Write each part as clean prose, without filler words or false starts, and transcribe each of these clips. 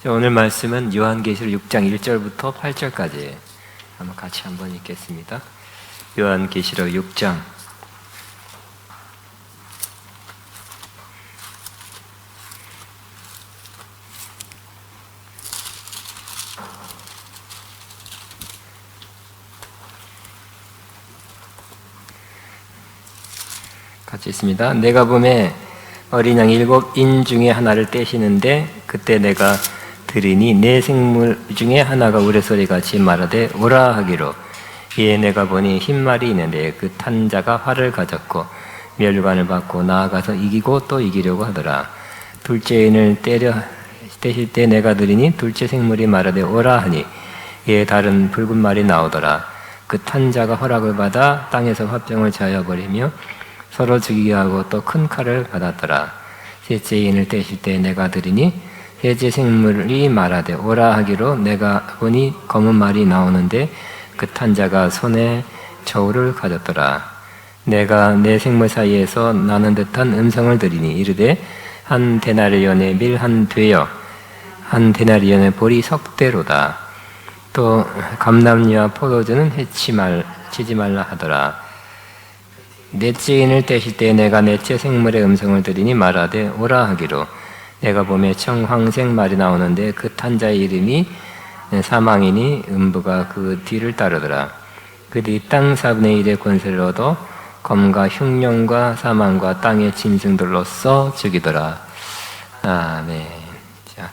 자, 오늘 말씀은 요한계시록 6장 1절부터 8절까지 같이 한번 읽겠습니다. 요한계시록 6장 같이 있습니다. 내가 보매 어린 양 7인 중에 하나를 떼시는데 그때 내가 들으니 내 생물 중에 하나가 우레소리같이 말하되 오라 하기로, 이에 내가 보니 흰 말이 있는데 그 탄 자가 활을 가졌고 멸관을 받고 나아가서 이기고 또 이기려고 하더라. 둘째 인을 떼실 때 내가 들으니 둘째 생물이 말하되 오라 하니, 이에 다른 붉은 말이 나오더라. 그 탄 자가 허락을 받아 땅에서 화병을 자여버리며 서로 죽이게 하고 또 큰 칼을 받았더라. 셋째 인을 떼실 때 내가 들으니 셋째 생물이 말하되 오라 하기로, 내가 보니 검은 말이 나오는데 그 탄 자가 손에 저울을 가졌더라. 내가 내 생물 사이에서 나는 듯한 음성을 들으니 이르되, 한 데나리온의 밀 한 되어 한 데나리온의 보리 석대로다. 또 감람류와 포도주는 치지 말라 하더라. 넷째 인을 떼실 때 내가 넷째 생물의 음성을 들으니 말하되 오라 하기로, 내가 보매 청황색 말이 나오는데 그 탄 자의 이름이 사망이니 음부가 그 뒤를 따르더라. 그들이 땅 4분의 1의 권세를 얻어 검과 흉령과 사망과 땅의 짐승들로서 죽이더라. 아멘. 자,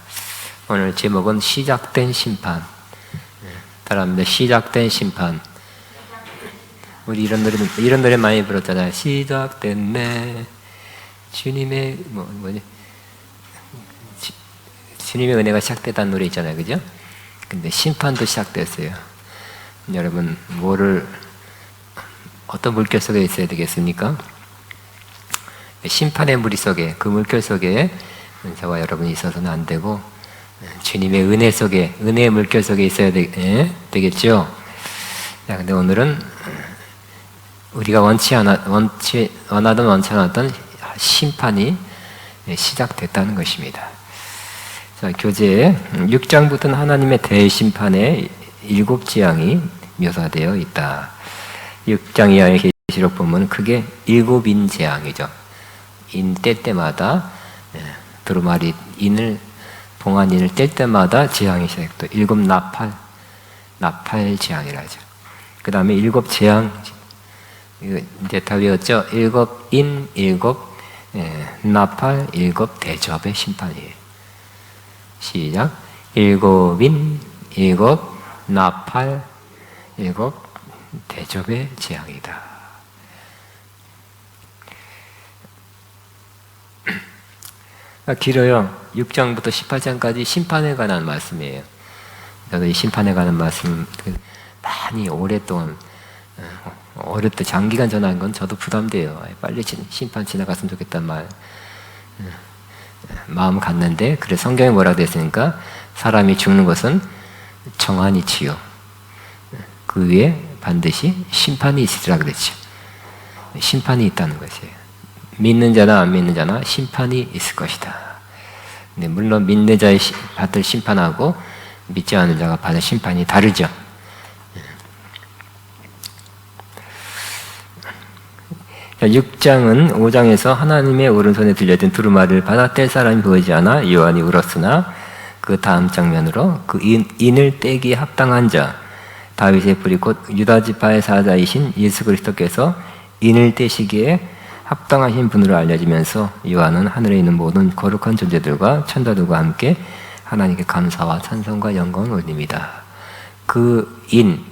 오늘 제목은 시작된 심판. 따라합니다. 시작된 심판. 우리 이런 노래 많이 불렀잖아요. 시작됐네. 주님의 주님의 은혜가 시작됐다는 노래 있잖아요, 그죠? 근데 심판도 시작됐어요. 여러분, 어떤 물결 속에 있어야 되겠습니까? 심판의 무리 속에, 그 물결 속에 저와 여러분이 있어서는 안 되고, 주님의 은혜 속에, 은혜의 물결 속에 있어야 되겠죠? 자, 근데 오늘은 우리가 원하든 원치 않았던 심판이 시작됐다는 것입니다. 자, 교재 6장부터는 하나님의 대심판의 7재앙이 묘사되어 있다. 6장 이하의 계시록 보면 그게 7인 재앙이죠. 인 뗄 때마다 두루마리 봉안인을 뗄 때마다 재앙이 시작돼. 7 나팔 재앙이라 하죠. 그 다음에 7재앙, 이제 다 외웠죠? 7인, 7 나팔, 7 대접의 심판이에요. 시작. 7인, 7 나팔, 7 대접의 재앙이다. 길어요. 6장부터 18장까지 심판에 관한 말씀이에요. 저도 이 심판에 관한 말씀 많이 오랫동안 어릴 때 장기간 전한 건 저도 부담돼요. 빨리 심판 지나갔으면 좋겠단 마음 갖는데, 그래 성경에 뭐라고 됐으니까 사람이 죽는 것은 정한이치요, 그 위에 반드시 심판이 있으리라 그랬죠. 심판이 있다는 것이에요. 믿는 자나 안 믿는 자나 심판이 있을 것이다. 근데 물론 믿는 자의 받을 심판하고 믿지 않는 자가 받을 심판이 다르죠. 6장은 5장에서 하나님의 오른손에 들려진 두루마리를 받아 뗄 사람이 보이지 않아 요한이 울었으나, 그 다음 장면으로 그 인을 떼기에 합당한 자, 다윗의 뿌리 곧 유다 지파의 사자이신 예수 그리스도께서 인을 떼시기에 합당하신 분으로 알려지면서 요한은 하늘에 있는 모든 거룩한 존재들과 천사들과 함께 하나님께 감사와 찬송과 영광을 올립니다. 그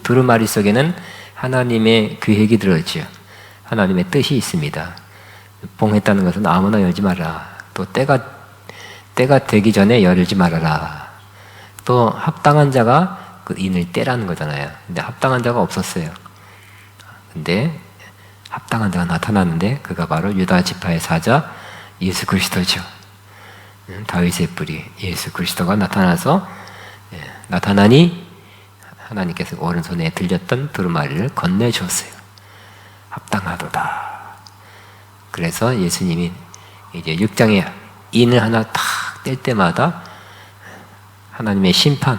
두루마리 속에는 하나님의 계획이 들어있죠. 하나님의 뜻이 있습니다. 봉했다는 것은 아무나 열지 마라. 또 때가 되기 전에 열지 말아라. 또 합당한 자가 그 인을 떼라는 거잖아요. 근데 합당한 자가 없었어요. 근데 합당한 자가 나타났는데 그가 바로 유다 지파의 사자 예수 그리스도죠. 다윗의 뿌리 예수 그리스도가 나타나니 하나님께서 오른손에 들렸던 두루마리를 건네줬어요. 합당하도다. 그래서 예수님이 이제 6장에 인을 하나 탁 뗄 때마다 하나님의 심판,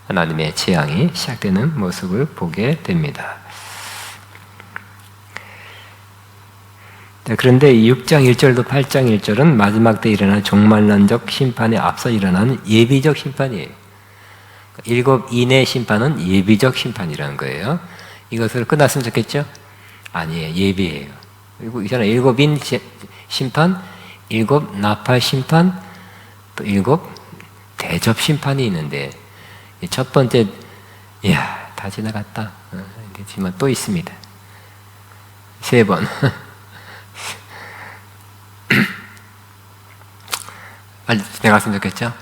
하나님의 재앙이 시작되는 모습을 보게 됩니다. 그런데 6장 1절도 8장 1절은 마지막 때 일어날 종말론적 심판에 앞서 일어나는 예비적 심판이에요. 일곱 인의 심판은 예비적 심판이라는 거예요. 이것으로 끝났으면 좋겠죠? 아니에요. 예비예요. 그리고 이전에 일곱 인 심판, 일곱 나팔 심판, 또 일곱 대접 심판이 있는데 첫 번째, 이야, 다 지나갔다. 그렇지만 또 있습니다. 3번. 빨리 지나갔으면 좋겠죠?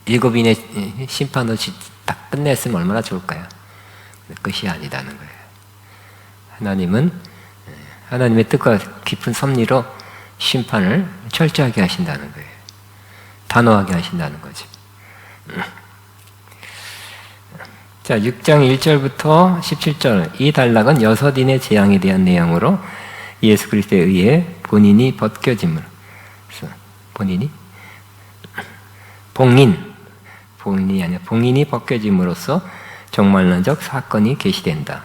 일곱 인의 심판을 딱 끝냈으면 얼마나 좋을까요? 끝이 아니다는 거예요. 하나님은 하나님의 뜻과 깊은 섭리로 심판을 철저하게 하신다는 거예요. 단호하게 하신다는 거죠. 자, 6장 1절부터 17절. 이 단락은 6인의 재앙에 대한 내용으로 예수 그리스도에 의해 본인이 벗겨짐을, 본인이 아니라 봉인이 벗겨짐으로써 종말론적 사건이 계시된다.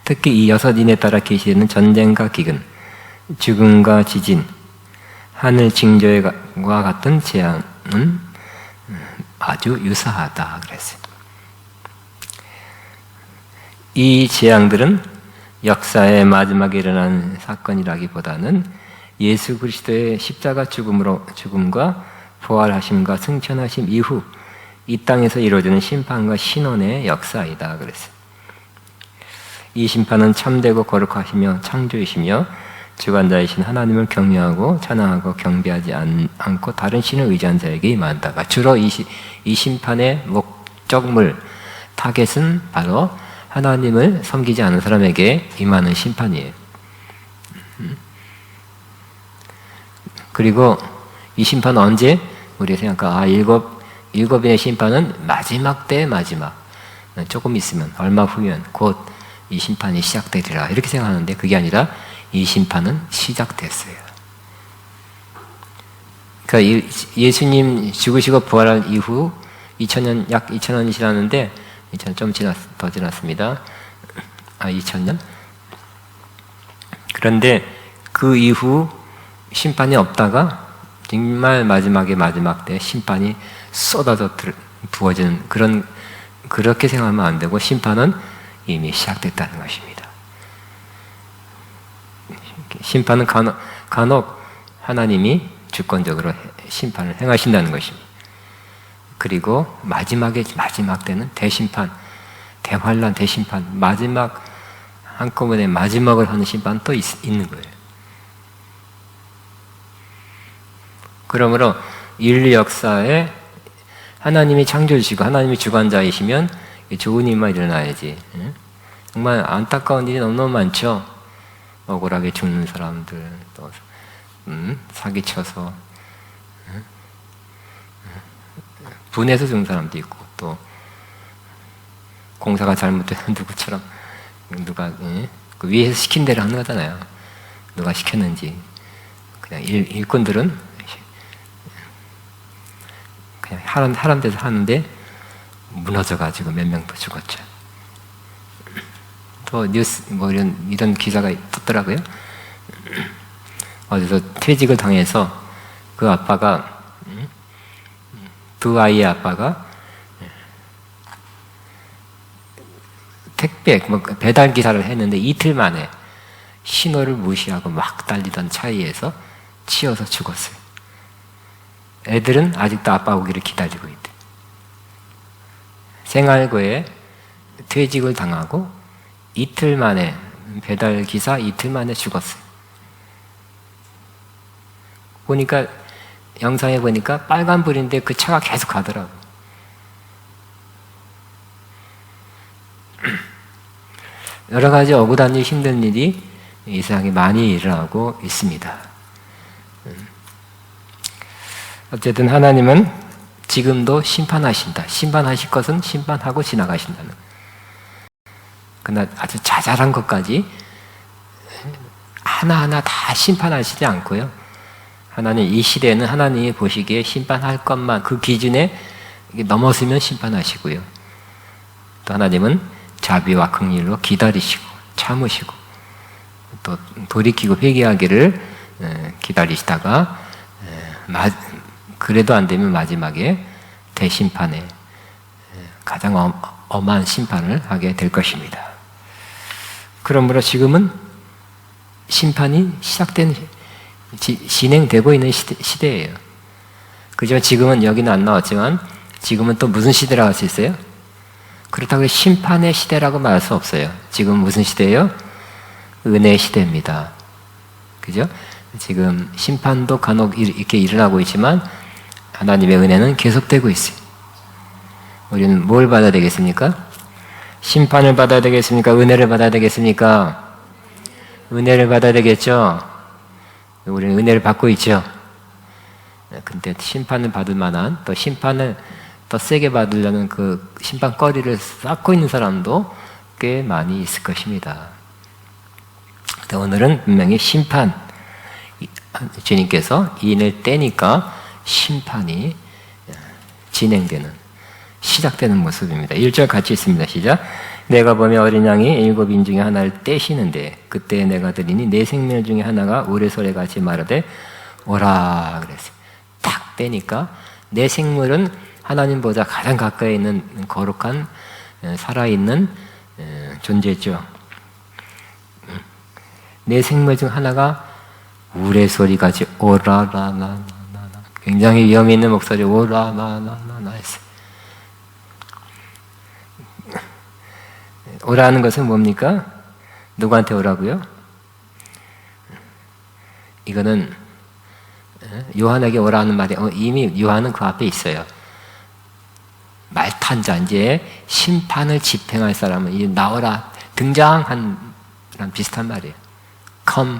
특히 이 6인에 따라 계시되는 전쟁과 기근, 죽음과 지진, 하늘 징조와 같은 재앙은 아주 유사하다 그랬어요. 이 재앙들은 역사의 마지막에 일어난 사건이라기보다는 예수 그리스도의 십자가 죽음과 부활하심과 승천하심 이후 이 땅에서 이루어지는 심판과 신원의 역사이다 그랬어요. 이 심판은 참되고 거룩하시며 창조이시며 주관자이신 하나님을 경외하고 찬양하고 경배하지 않고 다른 신을 의지한 자에게 임한다. 주로 이 심판의 목적물, 타겟은 바로 하나님을 섬기지 않은 사람에게 임하는 심판이에요. 그리고 이 심판은 언제? 우리가 생각하, 일곱인의 심판은 마지막 때 마지막. 조금 있으면, 얼마 후면 곧 이 심판이 시작되리라. 이렇게 생각하는데 그게 아니라 이 심판은 시작됐어요. 그러니까 예수님 죽으시고 부활한 이후 2000년, 약 2000년이 지났는데, 2000년 좀 더 지났습니다. 2000년? 그런데 그 이후 심판이 없다가 정말 마지막에 마지막 때 심판이 쏟아져 부어지는 그렇게 생각하면 안 되고 심판은 이미 시작됐다는 것입니다. 심판은 간혹 하나님이 주권적으로 심판을 행하신다는 것입니다. 그리고 마지막 때는 대심판, 대환란, 대심판, 마지막 한꺼번에 마지막을 하는 심판 또 있는 거예요. 그러므로 인류 역사에 하나님이 창조주시고 하나님이 주관자이시면 좋은 일만 일어나야지. 정말 안타까운 일이 너무너무 많죠. 억울하게 죽는 사람들, 또 사기쳐서 분해서 죽는 사람도 있고, 또 공사가 잘못되는 누구처럼 누가 그 위에서 시킨 대로 하는 거잖아요. 누가 시켰는지. 그냥 일꾼들은 그냥 하란 데서 하는데 무너져가지고 몇 명 더 죽었죠. 또 뉴스 이런 기사가 떴더라고요. 어디서 퇴직을 당해서 그 아빠가 두 아이의 아빠가 택배 배달 기사를 했는데 이틀 만에 신호를 무시하고 막 달리던 차에서 치여서 죽었어요. 애들은 아직도 아빠 오기를 기다리고 있대. 생활고에 퇴직을 당하고 이틀 만에 배달 기사 이틀 만에 죽었어요. 보니까 영상에 보니까 빨간불인데 그 차가 계속 가더라고. 여러 가지 억울한 일, 힘든 일이 이 세상에 많이 일어나고 있습니다. 어쨌든 하나님은 지금도 심판하신다. 심판하실 것은 심판하고 지나가신다는. 그러나 아주 자잘한 것까지 하나하나 다 심판하시지 않고요. 하나님 이 시대에는 하나님이 보시기에 심판할 것만 그 기준에 넘어서면 심판하시고요. 또 하나님은 자비와 긍휼로 기다리시고 참으시고 또 돌이키고 회개하기를 기다리시다가 그래도 안 되면 마지막에 대심판에 가장 엄한 심판을 하게 될 것입니다. 그러므로 지금은 심판이 진행되고 있는 시대예요. 그죠? 지금은 여기는 안 나왔지만 지금은 또 무슨 시대라고 할 수 있어요? 그렇다고 심판의 시대라고 말할 수 없어요. 지금 무슨 시대예요? 은혜의 시대입니다. 그죠? 지금 심판도 간혹 이렇게 일어나고 있지만 하나님의 은혜는 계속되고 있어요. 우리는 뭘 받아야 되겠습니까? 심판을 받아야 되겠습니까? 은혜를 받아야 되겠습니까? 은혜를 받아야 되겠죠? 우리는 은혜를 받고 있죠. 근데 심판을 받을 만한 또 심판을 더 세게 받으려는 그 심판거리를 쌓고 있는 사람도 꽤 많이 있을 것입니다. 근데 오늘은 분명히 심판, 주님께서 인을 떼니까 심판이 진행되는, 시작되는 모습입니다. 1절 같이 있습니다. 시작. 내가 보며 어린 양이 7인 중에 하나를 떼시는데 그때 내가 들으니 내 생명 중에 하나가 우레소리같이 말하되 오라 그랬어요. 탁 떼니까 내 생물은 하나님보다 가장 가까이 있는 거룩한 살아있는 존재죠. 내 생물 중 하나가 우레소리같이 오라라라라라, 굉장히 위험 있는 목소리 오라라라라라 했어요. 오라는 것은 뭡니까? 누구한테 오라고요? 이거는 요한에게 오라는 말이 이미 요한은 그 앞에 있어요. 말탄자, 이제 심판을 집행할 사람은 이제 나오라, 등장한 랑 비슷한 말이에요. come.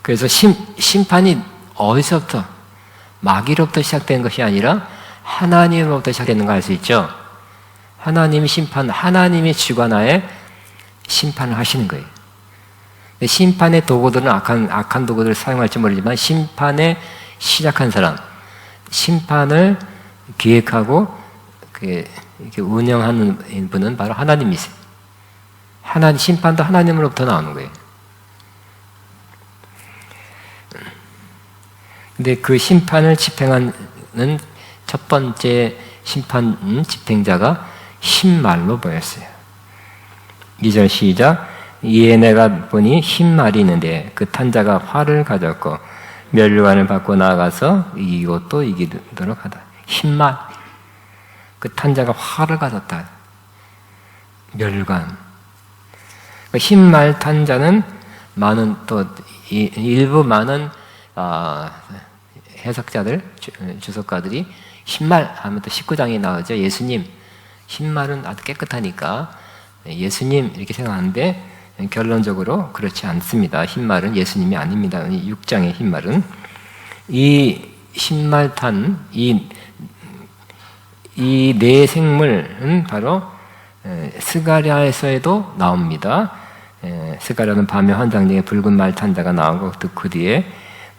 그래서 심판이 어디서부터, 마귀로부터 시작된 것이 아니라 하나님으로부터 시작되는 거 알 수 있죠? 하나님이 하나님의 주관하에 심판을 하시는 거예요. 심판의 도구들은 악한 도구들을 사용할지 모르지만 심판에 시작한 사람, 심판을 기획하고 이렇게 운영하는 분은 바로 하나님이세요. 심판도 하나님으로부터 나오는 거예요. 근데 그 심판을 집행하는 첫 번째 심판 집행자가 흰말로 보였어요. 2절 시작. 이에 내가 보니 흰말이 있는데 그 탄자가 활을 가졌고 멸류관을 받고 나아가서 이기고 또 이기도록 하다. 흰말. 그 탄자가 활을 가졌다. 멸류관. 흰말 탄자는 일부 많은 해석자들, 주석가들이 흰말 하면 또 19장이 나오죠. 예수님. 흰말은 아주 깨끗하니까 예수님 이렇게 생각하는데 결론적으로 그렇지 않습니다. 흰말은 예수님이 아닙니다. 6장의 흰말은. 이 흰말탄, 이 네 생물은 바로 스가랴에서도 나옵니다. 스가랴는 밤에 환상 중에 붉은 말 탄자가 나오고 그 뒤에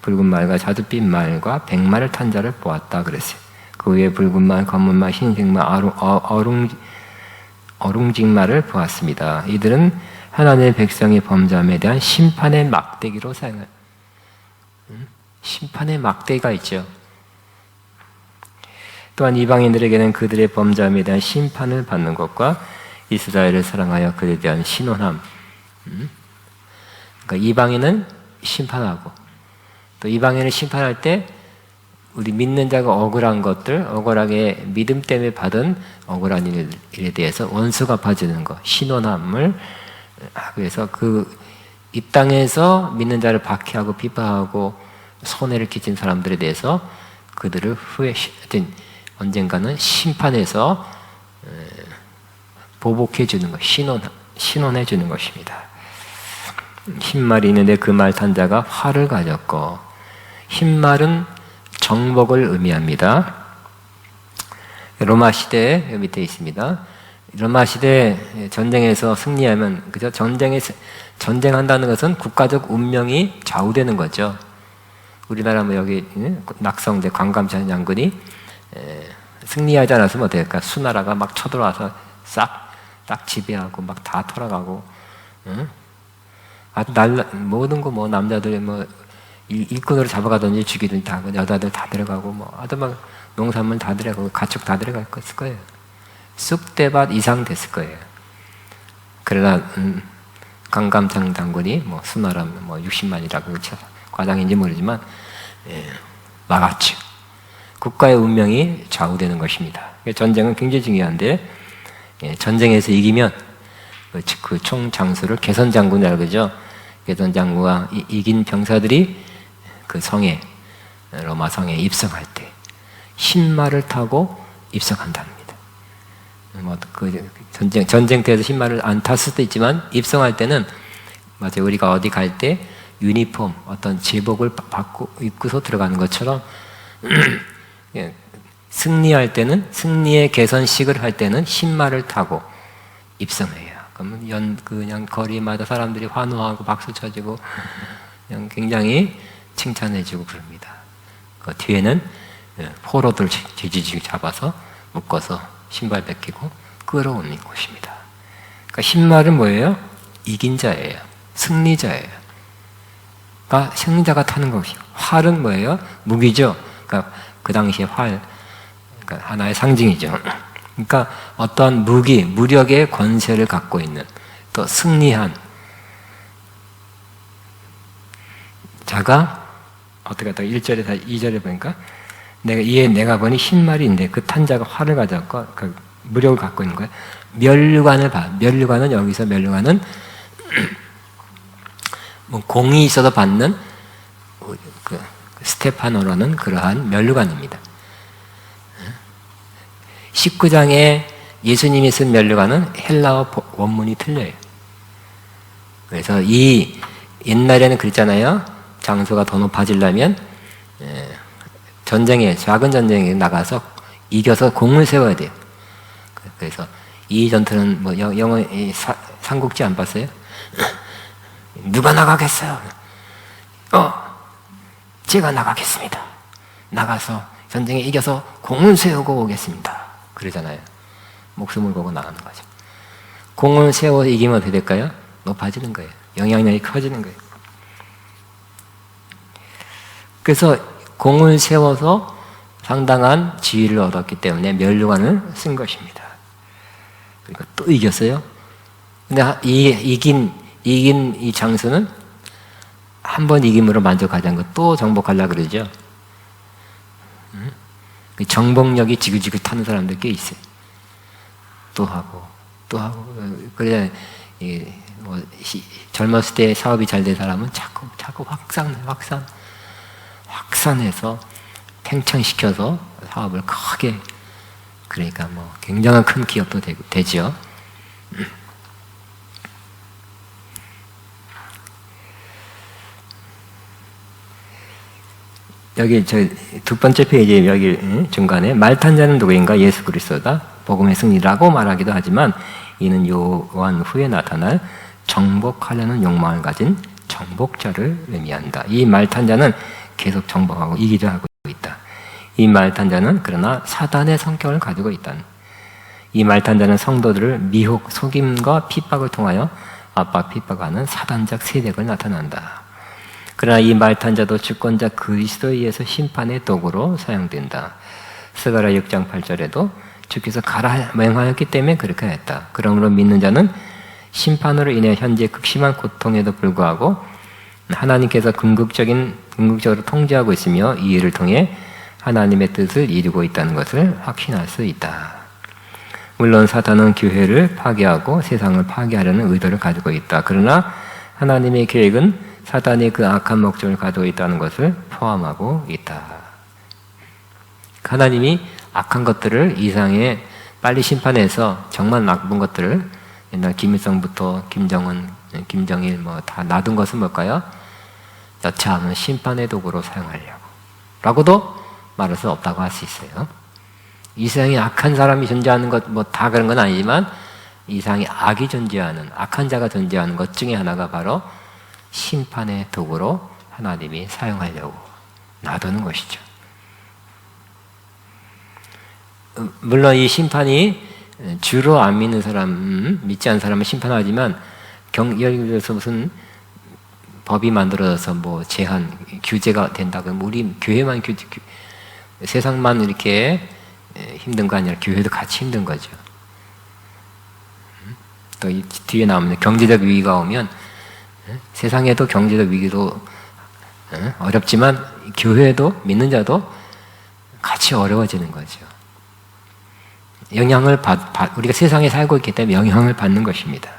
붉은 말과 자줏빛 말과 백말 탄자를 보았다 그랬어요. 그 위에 붉은 말, 검은 말, 흰색 말, 어룽직 말을 보았습니다. 이들은 하나님의 백성의 범죄함에 대한 심판의 막대기로 사용해요. 심판의 막대기가 있죠. 또한 이방인들에게는 그들의 범죄함에 대한 심판을 받는 것과 이스라엘을 사랑하여 그들에 대한 신원함. 그러니까 이방인은 심판하고 또 이방인을 심판할 때 우리 믿는 자가 억울한 것들, 억울하게 믿음 때문에 받은 억울한 일에 대해서 원수 갚아주는 것, 신원함을 하기 위해서 이 땅에서 믿는 자를 박해하고 비방하고 손해를 끼친 사람들에 대해서 그들을 언젠가는 심판해서 보복해 주는 것, 신원해 주는 것입니다. 흰말이 있는데 그 말 탄자가 활을 가졌고, 흰말은 정복을 의미합니다. 로마 시대에 밑에 있습니다. 로마 시대 전쟁에서 승리하면, 그죠? 전쟁한다는 것은 국가적 운명이 좌우되는 거죠. 우리나라 뭐 여기 낙성대 광감찬 장군이 승리하지 않았으면 어떻게 될까? 수나라가 막 쳐들어와서 딱 지배하고 막 다 돌아가고, 응? 아주 모든 거 뭐 남자들 뭐 일꾼으로 잡아가든지 죽이든지 다, 여자들 다 데려가고, 뭐 아주 막 농산물 다 데려가고 가축 다 데려갔을 거예요. 쑥대밭 이상 됐을 거예요. 그러나 강감창 장군이 뭐 수나라 뭐 60만이라고 과장인지 모르지만 막았죠. 국가의 운명이 좌우되는 것입니다. 전쟁은 굉장히 중요한데, 전쟁에서 이기면 그 총 장수를 개선장군이라고 그러죠. 개선장군과 이긴 병사들이 그 성에, 로마 성에 입성할 때 신마를 타고 입성한답니다. 뭐 그 전쟁터에서 신마를 안 탔을 수도 있지만 입성할 때는 맞아요. 우리가 어디 갈 때 유니폼, 어떤 제복을 입고서 들어가는 것처럼 승리할 때는, 승리의 개선식을 할 때는 신마를 타고 입성해요. 그러면 그냥 거리마다 사람들이 환호하고 박수 쳐주고 그냥 굉장히 칭찬해주고 그럽니다. 그 뒤에는 포로들 지지직 잡아서 묶어서 신발 벗기고 끌어오는 곳입니다. 그러니까 신말은 뭐예요? 이긴 자예요. 승리자예요. 그러니까 승리자가 타는 것이요. 활은 뭐예요? 무기죠. 그러니까 그 당시에 활, 그러니까 하나의 상징이죠. 그러니까 어떠한 무력의 권세를 갖고 있는, 또 승리한 자가 어떻게 하다가 1절에 2절에 보니까 내가 보니 신말인데 그 탄 자가 활을 가졌고 그 무력을 갖고 있는 거예요. 면류관을 봐. 면류관은 여기서 면류관은 뭐 공이 있어도 받는 그 스테파노라는 그러한 면류관입니다. 19장에 예수님이 쓴 면류관은 헬라어 원문이 틀려요. 그래서 이 옛날에는 그랬잖아요. 장소가 더 높아지려면 작은 전쟁에 나가서 이겨서 공을 세워야 돼요. 그래서 이 전투는 뭐 영어 삼국지 안 봤어요? 누가 나가겠어요? 제가 나가겠습니다. 나가서 전쟁에 이겨서 공을 세우고 오겠습니다. 그러잖아요. 목숨을 걸고 나가는 거죠. 공을 세워 이기면 어떻게 될까요? 높아지는 거예요. 영향력이 커지는 거예요. 그래서 공을 세워서 상당한 지위를 얻었기 때문에 면류관을 쓴 것입니다. 그러니까 또 이겼어요. 근데 이긴 이 장수는 한 번 이김으로 만족하지 않고 또 정복하려고 그러죠. 정복력이 지글지글 타는 사람들 꽤 있어요. 또 하고. 그래야 젊었을 때 사업이 잘 된 사람은 자꾸 확산해서 팽창시켜서 사업을 크게, 그러니까 뭐 굉장한 큰 기업도 되죠. 여기 두 번째 페이지 여기 중간에 말탄 자는 누구인가? 예수 그리스도다. 복음의 승리라고 말하기도 하지만 이는 요한 후에 나타날 정복하려는 욕망을 가진 정복자를 의미한다. 이 말탄 자는 계속 정복하고 이기려 하고 있다. 이 말탄 자는 그러나 사단의 성격을 가지고 있다. 이 말탄 자는 성도들을 미혹, 속임과 핍박을 통하여 압박, 핍박하는 사단적 세력을 나타낸다. 그러나 이 말탄 자도 주권자 그리스도에 의해서 심판의 도구로 사용된다. 스가랴 6장 8절에도 주께서 가라 명하였기 때문에 그렇게 했다. 그러므로 믿는 자는 심판으로 인해 현재 극심한 고통에도 불구하고 하나님께서 궁극적으로 통제하고 있으며 이 일을 통해 하나님의 뜻을 이루고 있다는 것을 확신할 수 있다. 물론 사탄은 교회를 파괴하고 세상을 파괴하려는 의도를 가지고 있다. 그러나 하나님의 계획은 사탄이 그 악한 목적을 가지고 있다는 것을 포함하고 있다. 하나님이 악한 것들을 이상에 빨리 심판해서 정말 나쁜 것들을 옛날 김일성부터 김정은, 김정일 뭐 다 놔둔 것은 뭘까요? 여차하면 심판의 도구로 사용하려고 라고도 말할 수 없다고 할 수 있어요. 이 세상에 악한 사람이 존재하는 것 뭐 다 그런 건 아니지만 이 세상에 악이 존재하는, 악한 자가 존재하는 것 중에 하나가 바로 심판의 도구로 하나님이 사용하려고 놔두는 것이죠. 물론 이 심판이 주로 안 믿는 사람, 믿지 않는 사람을 심판하지만 예를 들어서 무슨 법이 만들어져서 뭐 제한, 규제가 된다 그러면 우리 교회만 세상만 이렇게 힘든 거 아니라 교회도 같이 힘든 거죠. 또 이 뒤에 나오는 경제적 위기가 오면 세상에도 경제적 위기도 어렵지만 교회도 믿는 자도 같이 어려워지는 거죠. 영향을 우리가 세상에 살고 있기 때문에 영향을 받는 것입니다.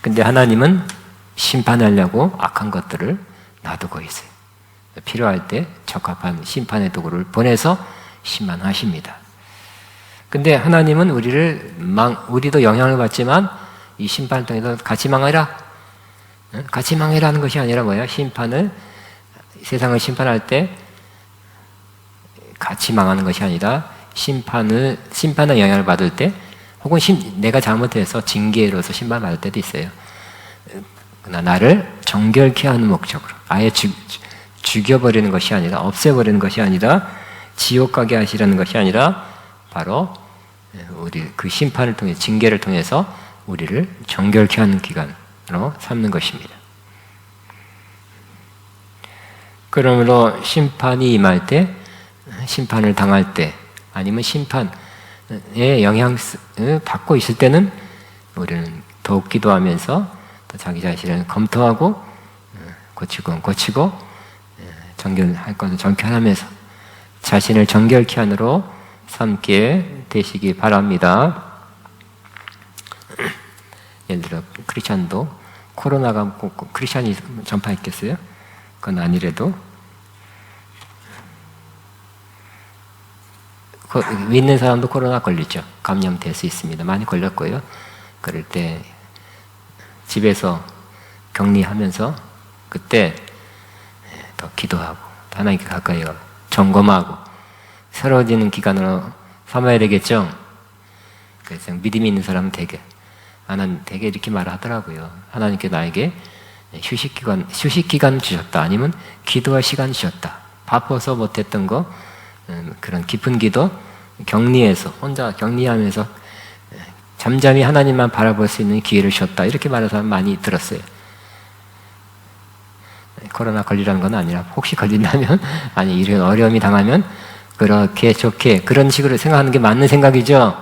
근데 하나님은 심판하려고 악한 것들을 놔두고 있어요. 필요할 때 적합한 심판의 도구를 보내서 심판하십니다. 근데 하나님은 우리도 영향을 받지만 이 심판을 통해서 같이 망해라. 같이 망해라는 것이 아니라 뭐예요? 세상을 심판할 때 같이 망하는 것이 아니라 심판의 영향을 받을 때 혹은 내가 잘못해서 징계로서 심판받을 때도 있어요. 그러나 나를 정결케 하는 목적으로 아예 죽여버리는 것이 아니라 없애버리는 것이 아니라 지옥 가게 하시려는 것이 아니라 바로 우리 그 심판을 통해 징계를 통해서 우리를 정결케 하는 기간으로 삼는 것입니다. 그러므로 심판이 임할 때, 심판을 당할 때, 아니면 심판의 영향을 받고 있을 때는 우리는 더욱 기도하면서 또 자기 자신을 검토하고 고치고 정결할 것을 정결하면서 자신을 정결케 하느로 삼게 되시기 바랍니다. 예를 들어 크리스찬도 코로나가 꼭 크리스찬이 전파했겠어요? 그건 아니래도 믿는 사람도 코로나 걸리죠. 감염될 수 있습니다. 많이 걸렸고요. 그럴 때 집에서 격리하면서 그때 더 기도하고 하나님께 가까이 가고 점검하고 새로워지는 기간으로 삼아야 되겠죠. 그래서 믿음이 있는 사람은 되게 이렇게 말하더라고요. 하나님께 나에게 휴식 기간 주셨다. 아니면 기도할 시간 주셨다. 바빠서 못했던 거 그런 깊은 기도 격리해서 혼자 격리하면서 잠잠히 하나님만 바라볼 수 있는 기회를 주셨다. 이렇게 말하는 사람 많이 들었어요. 코로나 걸리라는 건 아니라 혹시 걸린다면 아니 이런 어려움이 당하면 그렇게 좋게 그런 식으로 생각하는 게 맞는 생각이죠.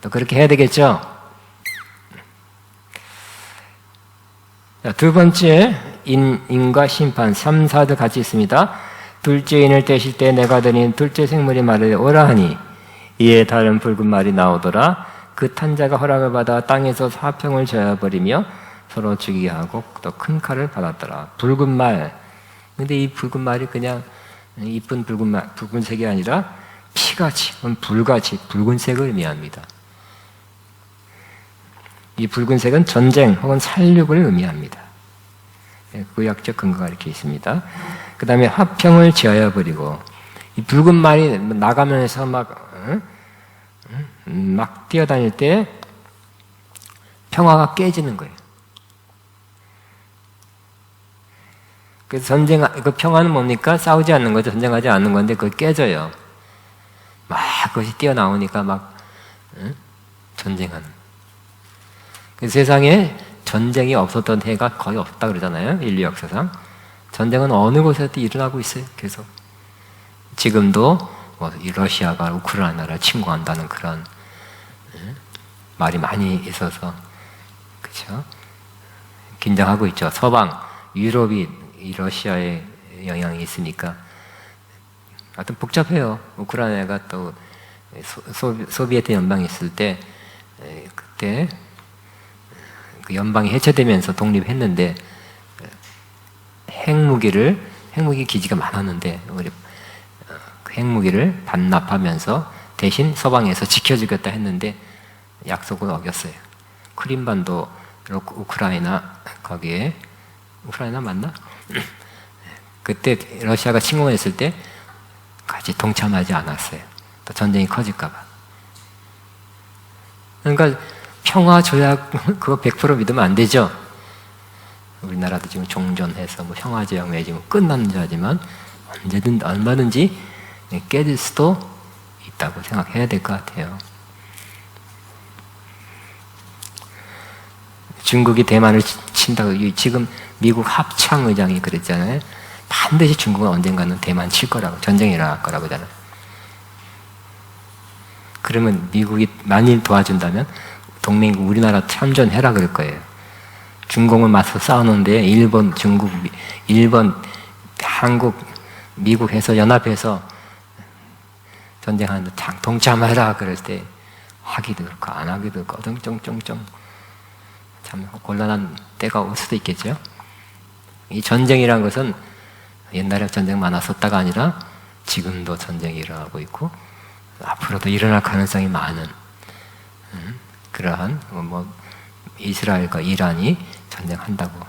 또 그렇게 해야 되겠죠. 두 번째 인과 심판 3, 4도 같이 있습니다. 둘째 인을 떼실 때 내가 드린 둘째 생물이 말을 오라 하니 이에 다른 붉은 말이 나오더라. 그 탄자가 허락을 받아 땅에서 화평을 저어버리며 서로 죽이게 하고 또 큰 칼을 받았더라. 붉은 말. 근데 이 붉은 말이 그냥 이쁜 붉은색이 아니라 피같이, 불같이 붉은색을 의미합니다. 이 붉은색은 전쟁 혹은 살육을 의미합니다. 구약적 근거가 이렇게 있습니다. 그 다음에 화평을 지어야 버리고 이 붉은 말이 나가면서 막 뛰어다닐 때 평화가 깨지는 거예요. 그래서 그 평화는 뭡니까? 싸우지 않는 거죠. 전쟁하지 않는 건데 그거 깨져요. 막 그것이 뛰어나오니까 막 전쟁하는. 그래서 세상에 전쟁이 없었던 해가 거의 없다 그러잖아요. 인류 역사상. 전쟁은 어느 곳에도 일어나고 있어요. 계속. 지금도 뭐 러시아가 우크라이나를 침공한다는 그런 말이 많이 있어서 그렇죠? 긴장하고 있죠. 서방, 유럽이 이 러시아의 영향이 있으니까 하여튼 복잡해요. 우크라이나가 또 소비에트 연방이 있을 때 그때 그 연방이 해체되면서 독립했는데 핵무기 기지가 많았는데 우리 그 핵무기를 반납하면서 대신 서방에서 지켜주겠다 했는데 약속을 어겼어요. 크림반도 우크라이나 거기에 우크라이나 맞나? 그때 러시아가 침공했을 때 같이 동참하지 않았어요. 또 전쟁이 커질까 봐. 그러니까 평화 조약 그거 100% 믿으면 안 되죠. 우리나라도 지금 종전해서 뭐 평화 조약 맺으면 끝나는 줄 알지만 언제든 얼마든지 깨질 수도 있다고 생각해야 될 것 같아요. 중국이 대만을 친다고 지금 미국 합창 의장이 그랬잖아요. 반드시 중국은 언젠가는 대만 칠 거라고, 전쟁이 일어날 거라고 하잖아요. 그러면 미국이 만일 도와준다면 동맹국 우리나라 참전해라 그럴 거예요. 중공을 맞서 싸우는데 일본, 중국, 일본, 한국, 미국 해서 연합해서 전쟁하는데 동참해라 그럴 때 하기도 그렇고 안 하기도 그렇고 어정쩡쩡쩡 참 곤란한 때가 올 수도 있겠죠. 이 전쟁이라는 것은 옛날에 전쟁 많았었다가 아니라 지금도 전쟁이 일어나고 있고 앞으로도 일어날 가능성이 많은 그러한 뭐 이스라엘과 이란이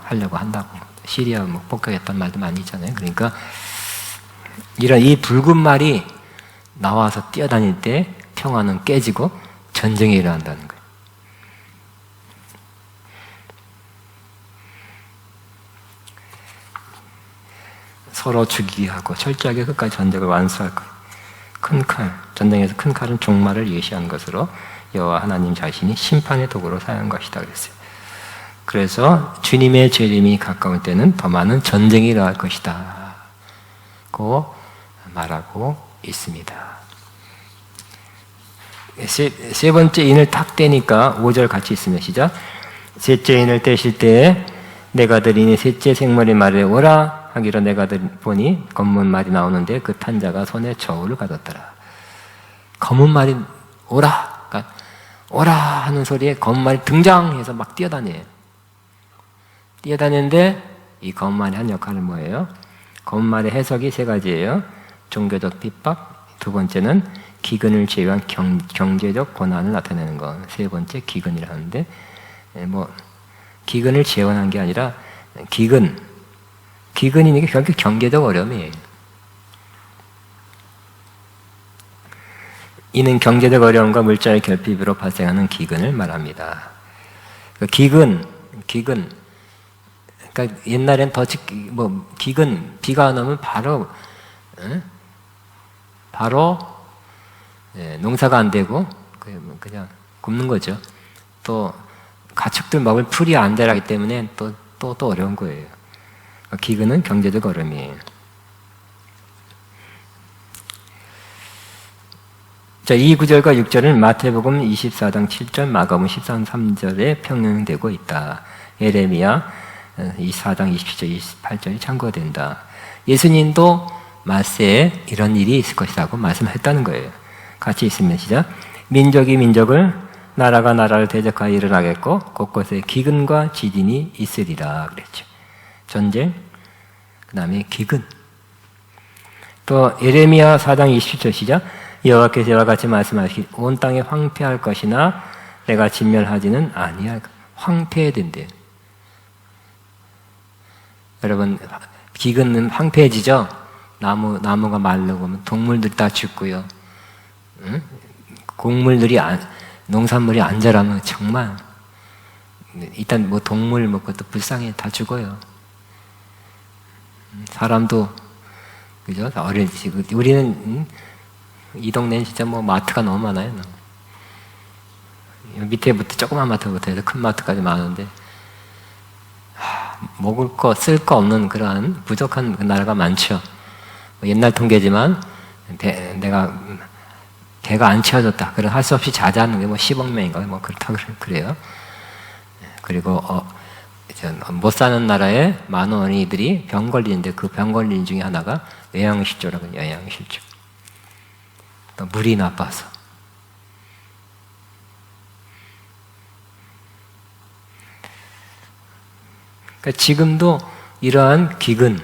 하려고 한다고 시리아 뭐 폭격했단 말도 많이 있잖아요. 그러니까 이런 이 붉은 말이 나와서 뛰어다닐 때 평화는 깨지고 전쟁이 일어난다는 거예요. 서로 죽이게 하고 철저하게 끝까지 전쟁을 완수할 거예요. 큰 칼, 전쟁에서 큰 칼은 종말을 예시한 것으로 여호와 하나님 자신이 심판의 도구로 사용한 것이다 그랬어요. 그래서 주님의 재림이 가까울 때는 더 많은 전쟁이 일어날 것이다 고 말하고 있습니다. 세 번째 인을 탁 떼니까 5절 같이 있으면 시작. 셋째 인을 떼실 때에 내가 들으니 셋째 생물의 말에 오라 하기로 내가 보니 검은 말이 나오는데 그 탄자가 손에 저울을 가졌더라. 검은 말이 오라, 그러니까 오라 하는 소리에 검은 말이 등장해서 막 뛰어다녀요. 뛰어다니는데 이 검은 말이 한 역할은 뭐예요? 검은 말의 해석이 세 가지예요. 종교적 핍박, 두 번째는 기근을 제외한 경제적 고난을 나타내는 것, 세 번째 기근이라는데 뭐 기근을 재현한 게 아니라 기근이니까 결국 경제적 어려움이에요. 이는 경제적 어려움과 물자의 결핍으로 발생하는 기근을 말합니다. 기근, 그러니까 옛날엔 기근, 비가 안 오면 바로 농사가 안 되고 그냥 굶는 거죠. 또 가축들 먹을 풀이 안 자라기 때문에 또 어려운 거예요. 기근은 경제적 어려움이에요. 자, 이 9절과 6절은 마태복음 24장 7절, 마가복음 13장 3절에 평행되고 있다. 예레미야 24장 27절, 28절이 참고된다. 예수님도 말세에 이런 일이 있을 것이라고 말씀했다는 거예요. 같이 있으면 시작. 민족이 민족을, 나라가 나라를 대적하여 일어나겠고 곳곳에 기근과 지진이 있으리라 그랬죠. 전쟁, 그 다음에 기근. 또 예레미야 4장 27절 시작. 여호와께서 이와 같이 말씀하시기 온 땅에 황폐할 것이나 내가 진멸하지는 아니할. 황폐해야 된대요. 여러분, 기근은 황폐해지죠? 나무가 마르고 동물들이 다 죽고요. 응? 농산물이 안 자라면 정말 일단 뭐 동물 그것도 불쌍해, 다 죽어요. 사람도 그죠? 우리는 이 동네는 진짜 뭐 마트가 너무 많아요. 밑에부터 조그만 마트부터 해서 큰 마트까지 많은데 먹을 거, 쓸 거 없는 그러한 부족한 나라가 많죠. 옛날 통계지만 내가 배가 안 채워졌다. 그래 할 수 없이 자자는 게 뭐 10억 명인가 뭐 그렇다고 그래요. 그리고 못 사는 나라에 많은 어린이들이 병 걸리는데 그 병 걸리는 중에 하나가 영양실조라고 해요. 영양실조. 또 물이 나빠서. 그러니까 지금도 이러한 기근이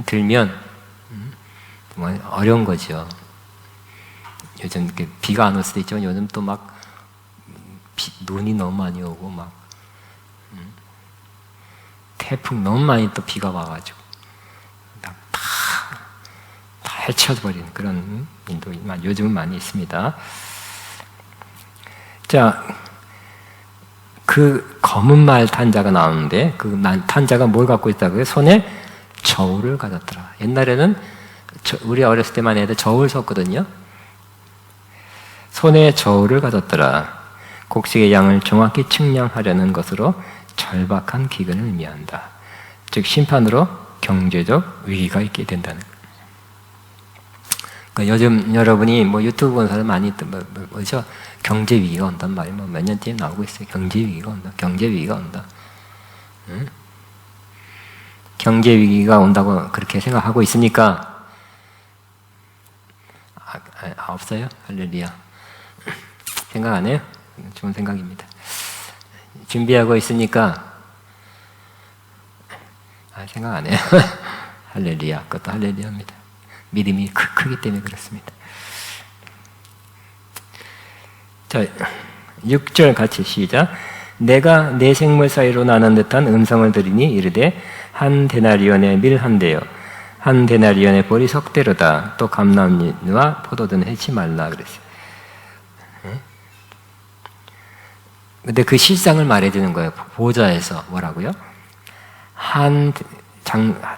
들면 어려운 거죠. 요즘 비가 안 올 수도 있지만 요즘 또 막 눈이 너무 많이 오고 태풍 너무 많이 또 비가 와가지고 해쳐버리는 그런 인도 요즘은 많이 있습니다. 자, 그 검은 말 탄자가 나오는데 그 탄자가 뭘 갖고 있다고요? 손에 저울을 가졌더라. 옛날에는 우리 어렸을 때만 해도 저울 섰거든요. 손에 저울을 가졌더라. 곡식의 양을 정확히 측량하려는 것으로 절박한 기근을 의미한다. 즉 심판으로 경제적 위기가 있게 된다는 거예요. 그러니까 요즘 여러분이 뭐 유튜브 보는 사람 많이 뭐죠? 경제 위기가 온단 말이에요. 뭐 몇 년째 나오고 있어요. 경제 위기가 온다. 경제 위기가 온다. 응? 경제 위기가 온다고 그렇게 생각하고 있습니까? 없어요? 할렐루야. 생각 안 해요? 좋은 생각입니다. 준비하고 있으니까 생각 안 해요. 할렐루야. 그것도 할렐루야입니다. 믿음이 크기 때문에 그렇습니다. 자, 6절 같이 시작. 내가 내 생물 사이로 나눈 듯한 음성을 들으니 이르되 한 데나리온의 밀 한 대요 한 데나리온의 보리 석 대로다. 또 감람류와 포도든 해치 말라 그랬어요. 근데 그 실상을 말해주는 거예요. 보좌에서 뭐라고요?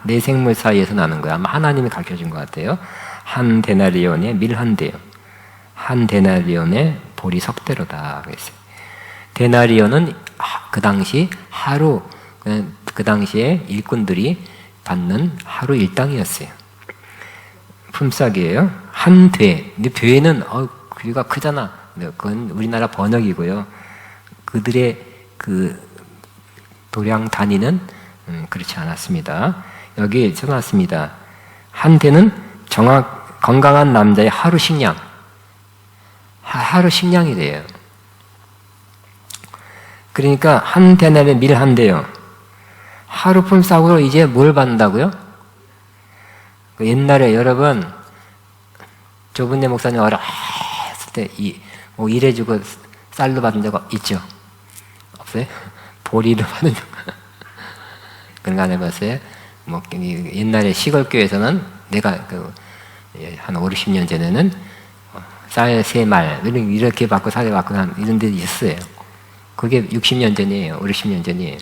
내 생물 사이에서 나는 거야. 아마 하나님이 가르쳐준 것 같아요. 한 데나리온의 밀 한 대요 한 데나리온의 보리 석 대로다 그랬어요. 데나리온은 그 당시 하루, 그 당시에 일꾼들이 받는 하루 일당이었어요. 품삯이에요. 한 돼. 근데 돼는 귀가 크잖아. 그건 우리나라 번역이고요. 그들의 그 도량 단위는 그렇지 않았습니다. 여기 써놨습니다. 한 대는 건강한 남자의 하루 식량. 하루 식량이 돼요. 그러니까 한 데나리온의 밀 한 대요. 하루 품삯으로 이제 뭘 받는다고요? 옛날에 여러분 조분대 목사님 어렸을 때 뭐 일해주고 쌀로 받은 적 있죠? 없어요? 보리로 받은 적 그런 거 안 해봤어요? 뭐 옛날에 시골교회에서는 내가 한 5, 60년 전에는 쌀 3말 이렇게 받고 사대 받고 이런 데 있어요. 그게 60년 전이에요. 5, 60년 전이에요.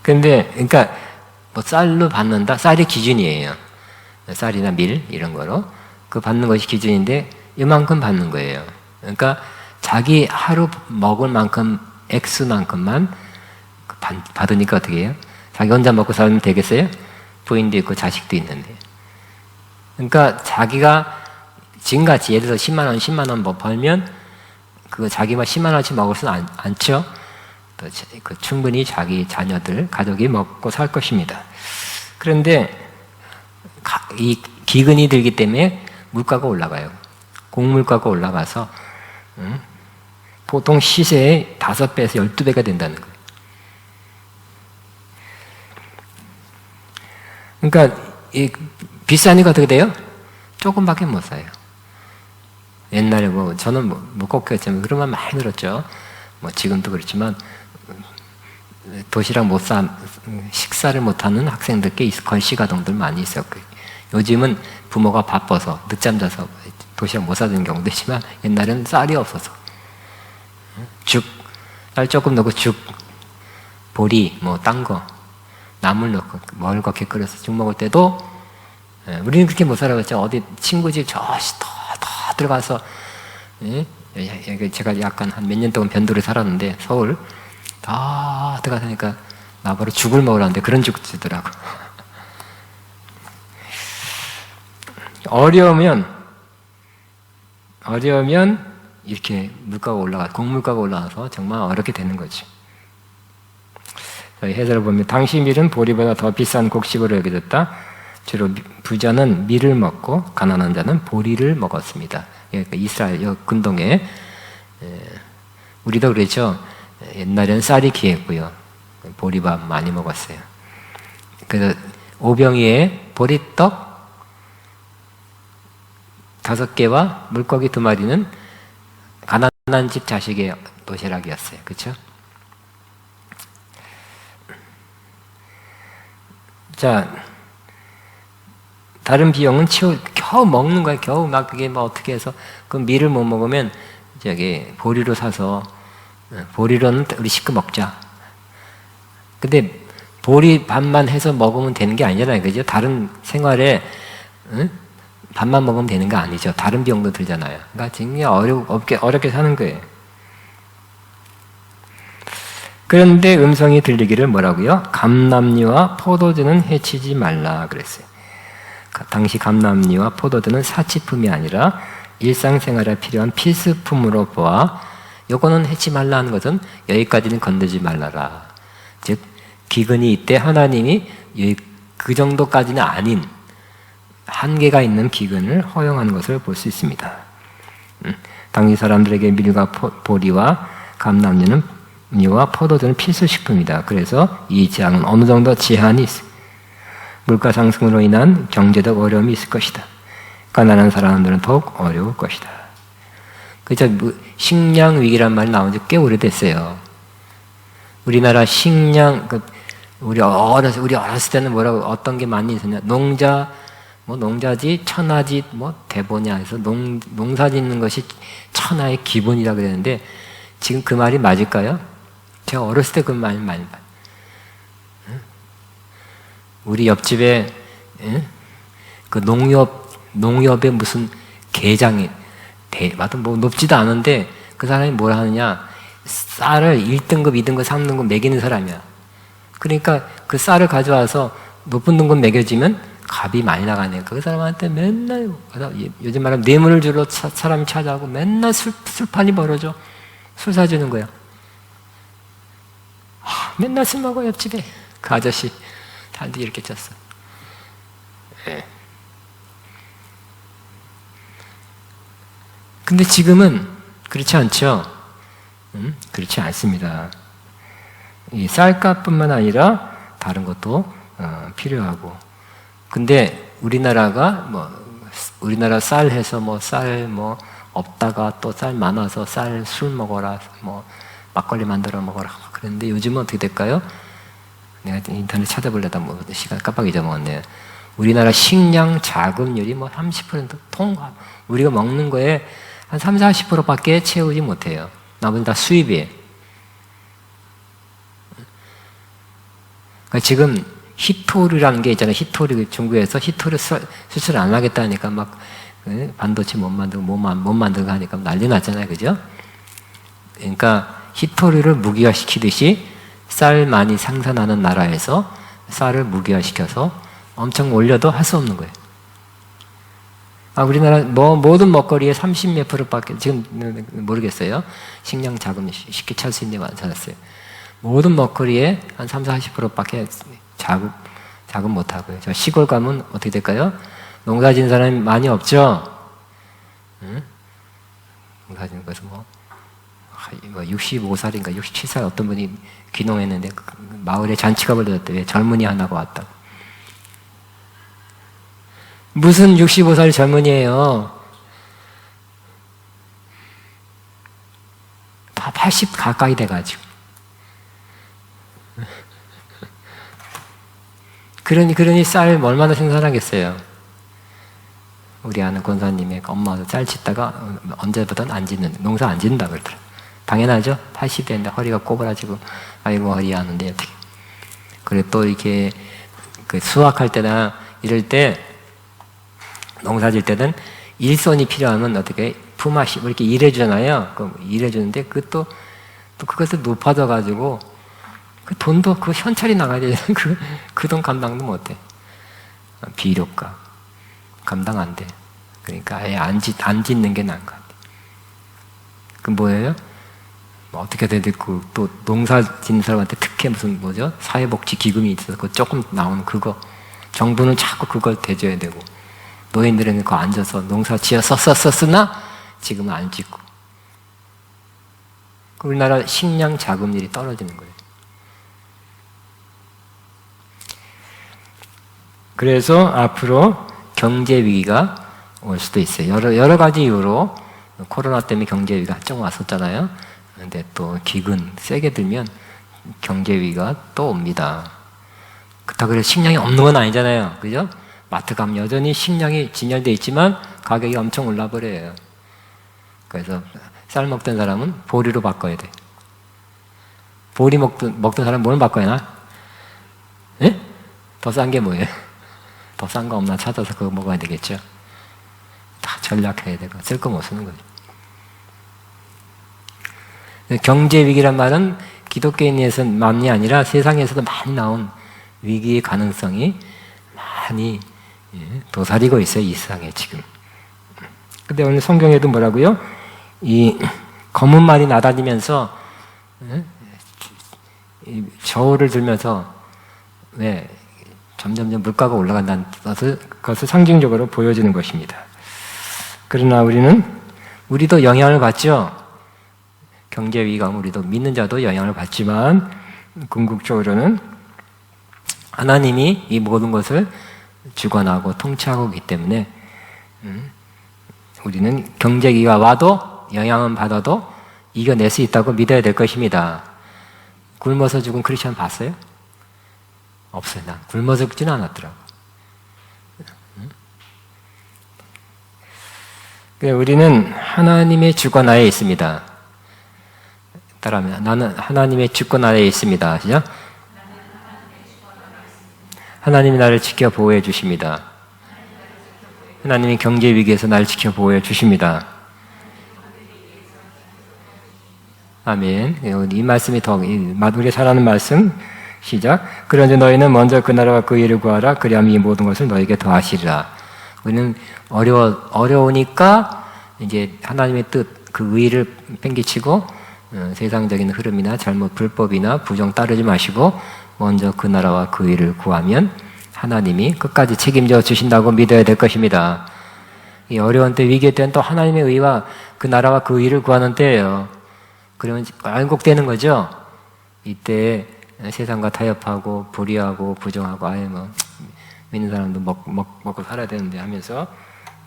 근데 그러니까 뭐 쌀로 받는다? 쌀이 기준이에요. 쌀이나 밀 이런 거로 그 받는 것이 기준인데 이만큼 받는 거예요. 그러니까 자기 하루 먹을 만큼 X만큼만 받으니까 어떻게 해요? 자기 혼자 먹고 살면 되겠어요? 부인도 있고 자식도 있는데. 그러니까 자기가 지금같이 예를 들어서 10만 원, 10만 원 뭐 벌면 그거 자기만 10만 원씩 먹을 수는 않죠. 또 충분히 자기 자녀들, 가족이 먹고 살 것입니다. 그런데 이 기근이 들기 때문에 물가가 올라가요. 곡물가가 올라가서 보통 시세의 5배에서 12배가 된다는 거예요. 그러니까 비싸니까 어떻게 돼요? 조금밖에 못 사요. 옛날에 저는 꼭 그랬지만 그런 말 많이 들었죠. 뭐 지금도 그렇지만 도시락 식사를 못하는 학생들께 걸시가동들 많이 있었고요. 요즘은 부모가 바빠서 늦잠 자서 도시락 못 사주는 경우도 있지만 옛날에는 쌀이 없어서 쌀 조금 넣고 죽, 보리, 뭐 딴 거, 나물 넣고 멀겋게 끓여서 죽 먹을 때도 우리는 그렇게 못 살아봤죠. 어디 친구 집 더 들어가서 제가 약간 한 몇 년 동안 변도를 살았는데 서울 다 들어가니까 나보러 죽을 먹으라는데 그런 죽 주더라고. 어려우면 이렇게 물가가 곡물가가 올라가서 정말 어렵게 되는 거지. 저희 해설을 보면 당시 밀은 보리보다 더 비싼 곡식으로 여겨졌다. 주로 부자는 밀을 먹고 가난한 자는 보리를 먹었습니다. 그러니까 이스라엘 근동에 우리도 그랬죠. 옛날에는 쌀이 귀했고요. 보리밥 많이 먹었어요. 그래서 오병이에 보리떡 5개와 물고기 2마리는 가난한 집 자식의 도시락이었어요. 그렇죠? 자, 다른 비용은 겨우 먹는 거야. 겨우 막 그게 뭐 어떻게 해서 그 밀을 못 먹으면 저기 보리로 사서 보리로는 우리 식구 먹자. 근데 보리 밥만 해서 먹으면 되는 게 아니잖아요, 그죠? 다른 생활에 밥만 먹으면 되는 거 아니죠. 다른 비용도 들잖아요. 그러니까 굉장히 어렵게 사는 거예요. 그런데 음성이 들리기를 뭐라고요? 감람류와 포도주는 해치지 말라 그랬어요. 당시 감람류와 포도주는 사치품이 아니라 일상생활에 필요한 필수품으로 보아 요거는 해치 말라 하는 것은 여기까지는 건드지 말라라. 즉 기근이 이때 하나님이 그 정도까지는 아닌 한계가 있는 기근을 허용하는 것을 볼 수 있습니다. 당시 사람들에게 밀과 보리와 감람류와 포도주는 필수식품이다. 그래서 이 제한은 어느 정도 제한이 있어요. 물가 상승으로 인한 경제적 어려움이 있을 것이다. 가난한 사람들은 더욱 어려울 것이다. 그죠? 식량 위기란 말이 나온 지 꽤 오래됐어요. 우리나라 식량, 우리 어렸을 때는 뭐라고, 어떤 게 많이 있었냐. 농자지, 천하지, 대보냐 해서 농사 짓는 것이 천하의 기본이라 그랬는데, 지금 그 말이 맞을까요? 제가 어렸을 때 그 말이 많이 봐요. 우리 옆집에, 그 농협의 무슨 계장이, 높지도 않은데, 그 사람이 뭘 하느냐, 쌀을 1등급, 2등급, 3등급 매기는 사람이야. 그러니까 그 쌀을 가져와서 높은 등급 매겨지면 값이 많이 나가니까 그 사람한테 맨날, 요즘 말하면 뇌물을 주러 사람이 찾아오고 맨날 술판이 벌어져. 술 사주는 거야. 맨날 술 먹어, 옆집에. 그 아저씨. 단도 이렇게 쪘어. 근데 지금은 그렇지 않죠. 그렇지 않습니다. 이 쌀값뿐만 아니라 다른 것도 필요하고. 근데 우리나라가 우리나라 쌀 해서 쌀 없다가 또 쌀 많아서 쌀 술 먹어라, 막걸리 만들어 먹어라. 그런데 요즘은 어떻게 될까요? 내가 인터넷 찾아보려다 시간 깜빡 잊어먹었네요. 우리나라 식량 자급률이 30% 통합. 우리가 먹는 거에 한 30-40%밖에 채우지 못해요. 나머지 다 수입이에요. 그러니까 지금 히토류라는 게 있잖아요. 히토류, 중국에서 히토류 수출 안 하겠다니까 막 반도체 못 만들고 하니까 난리 났잖아요. 그죠? 그러니까 히토류를 무기화시키듯이 쌀 많이 생산하는 나라에서 쌀을 무기화시켜서 엄청 올려도 할 수 없는 거예요. 우리나라 모든 먹거리에 30몇 %밖에 지금 모르겠어요. 식량 자금 쉽게 찰 수 있는 데만 찾았어요. 모든 먹거리에 한 30-40%밖에 자금 못 하고요. 저 시골 가면 어떻게 될까요? 농사 지는 사람이 많이 없죠. 농사 지는 것은 65살인가 67살 어떤 분이 귀농했는데 마을에 잔치가 벌어졌대. 왜? 젊은이 하나가 왔다. 무슨 65살 젊은이에요. 다 80 가까이 돼가지고. 그러니 쌀 얼마나 생산하겠어요. 우리 아는 권사님의 엄마도 쌀 짓다가 언제부터는 안 짓는, 농사 안 짓는다 그러더라. 당연하죠. 80대인데 허리가 꼬부라지고 아이고 허리 아는데 어떻게. 그리고 또 이렇게 수확할 때나 이럴 때 농사 질 때는 일손이 필요하면 어떻게 품앗이 이렇게 일해주잖아요. 그럼 일해주는데 또 그것도 높아져가지고 그 돈도 그 현찰이 나가야 되잖아요. 그 돈 감당도 못해. 비료가 감당 안 돼. 그러니까 아예 안 짓는 게 나은 것 같아. 그 뭐예요? 어떻게 돼야 되고 또 농사 짓는 사람한테 특히 무슨 사회복지 기금이 있어서 그 조금 나오는 그거 정부는 자꾸 그걸 대줘야 되고 노인들은 그거 앉아서 농사 지었었으나 지금은 안 짓고 우리나라 식량 자금률이 떨어지는 거예요. 그래서 앞으로 경제 위기가 올 수도 있어요. 여러 가지 이유로 코로나 때문에 경제 위기가 한참 왔었잖아요. 근데 또 기근 세게 들면 경제 위기가 또 옵니다. 그렇다고 해서 식량이 없는 건 아니잖아요. 그죠? 마트 가면 여전히 식량이 진열되어 있지만 가격이 엄청 올라버려요. 그래서 쌀 먹던 사람은 보리로 바꿔야 돼. 보리 먹던 사람은 뭘 바꿔야 하나? 예? 더 싼 게 뭐예요? 더 싼 거 없나 찾아서 그거 먹어야 되겠죠. 다 전략해야 되고 쓸 거 못 쓰는 거죠. 경제 위기란 말은 기독교인에서만이 아니라 세상에서도 많이 나온 위기의 가능성이 많이 도사리고 있어요, 이 세상에 지금. 근데 오늘 성경에도 뭐라고요? 이 검은 말이 나다니면서 저울을 들면서 왜 점점점 물가가 올라간다는 것을 상징적으로 보여주는 것입니다. 그러나 우리도 영향을 받죠. 경제 위기가 우리도 믿는 자도 영향을 받지만 궁극적으로는 하나님이 이 모든 것을 주관하고 통치하고 있기 때문에 우리는 경제 위기가 와도 영향은 받아도 이겨낼 수 있다고 믿어야 될 것입니다. 굶어서 죽은 크리스천 봤어요? 없어요. 난 굶어서 죽지는 않았더라고. 우리는 하나님의 주권 아래에 있습니다. 따라하면 나는 하나님의 주권 아래에 있습니다. 시작. 하나님이 나를 지켜 보호해 주십니다. 하나님이 경제 위기에서 나를 지켜 보호해 주십니다. 아멘. 이 말씀이 더 우리가 잘 아는 말씀. 시작. 그런데 너희는 먼저 그 나라와 그 일을 구하라. 그리하면 이 모든 것을 너에게 더하시리라. 우리는 어려우니까 이제 하나님의 뜻, 그 의를 팽개치고 세상적인 흐름이나 잘못 불법이나 부정 따르지 마시고 먼저 그 나라와 그 일을 구하면 하나님이 끝까지 책임져 주신다고 믿어야 될 것입니다. 이 어려운 때, 위기의 때는 또 하나님의 의와 그 나라와 그 일을 구하는 때예요. 그러면 왜곡되는 거죠. 이때 세상과 타협하고 불의하고 부정하고 아예 믿는 사람도 먹고 살아야 되는데 하면서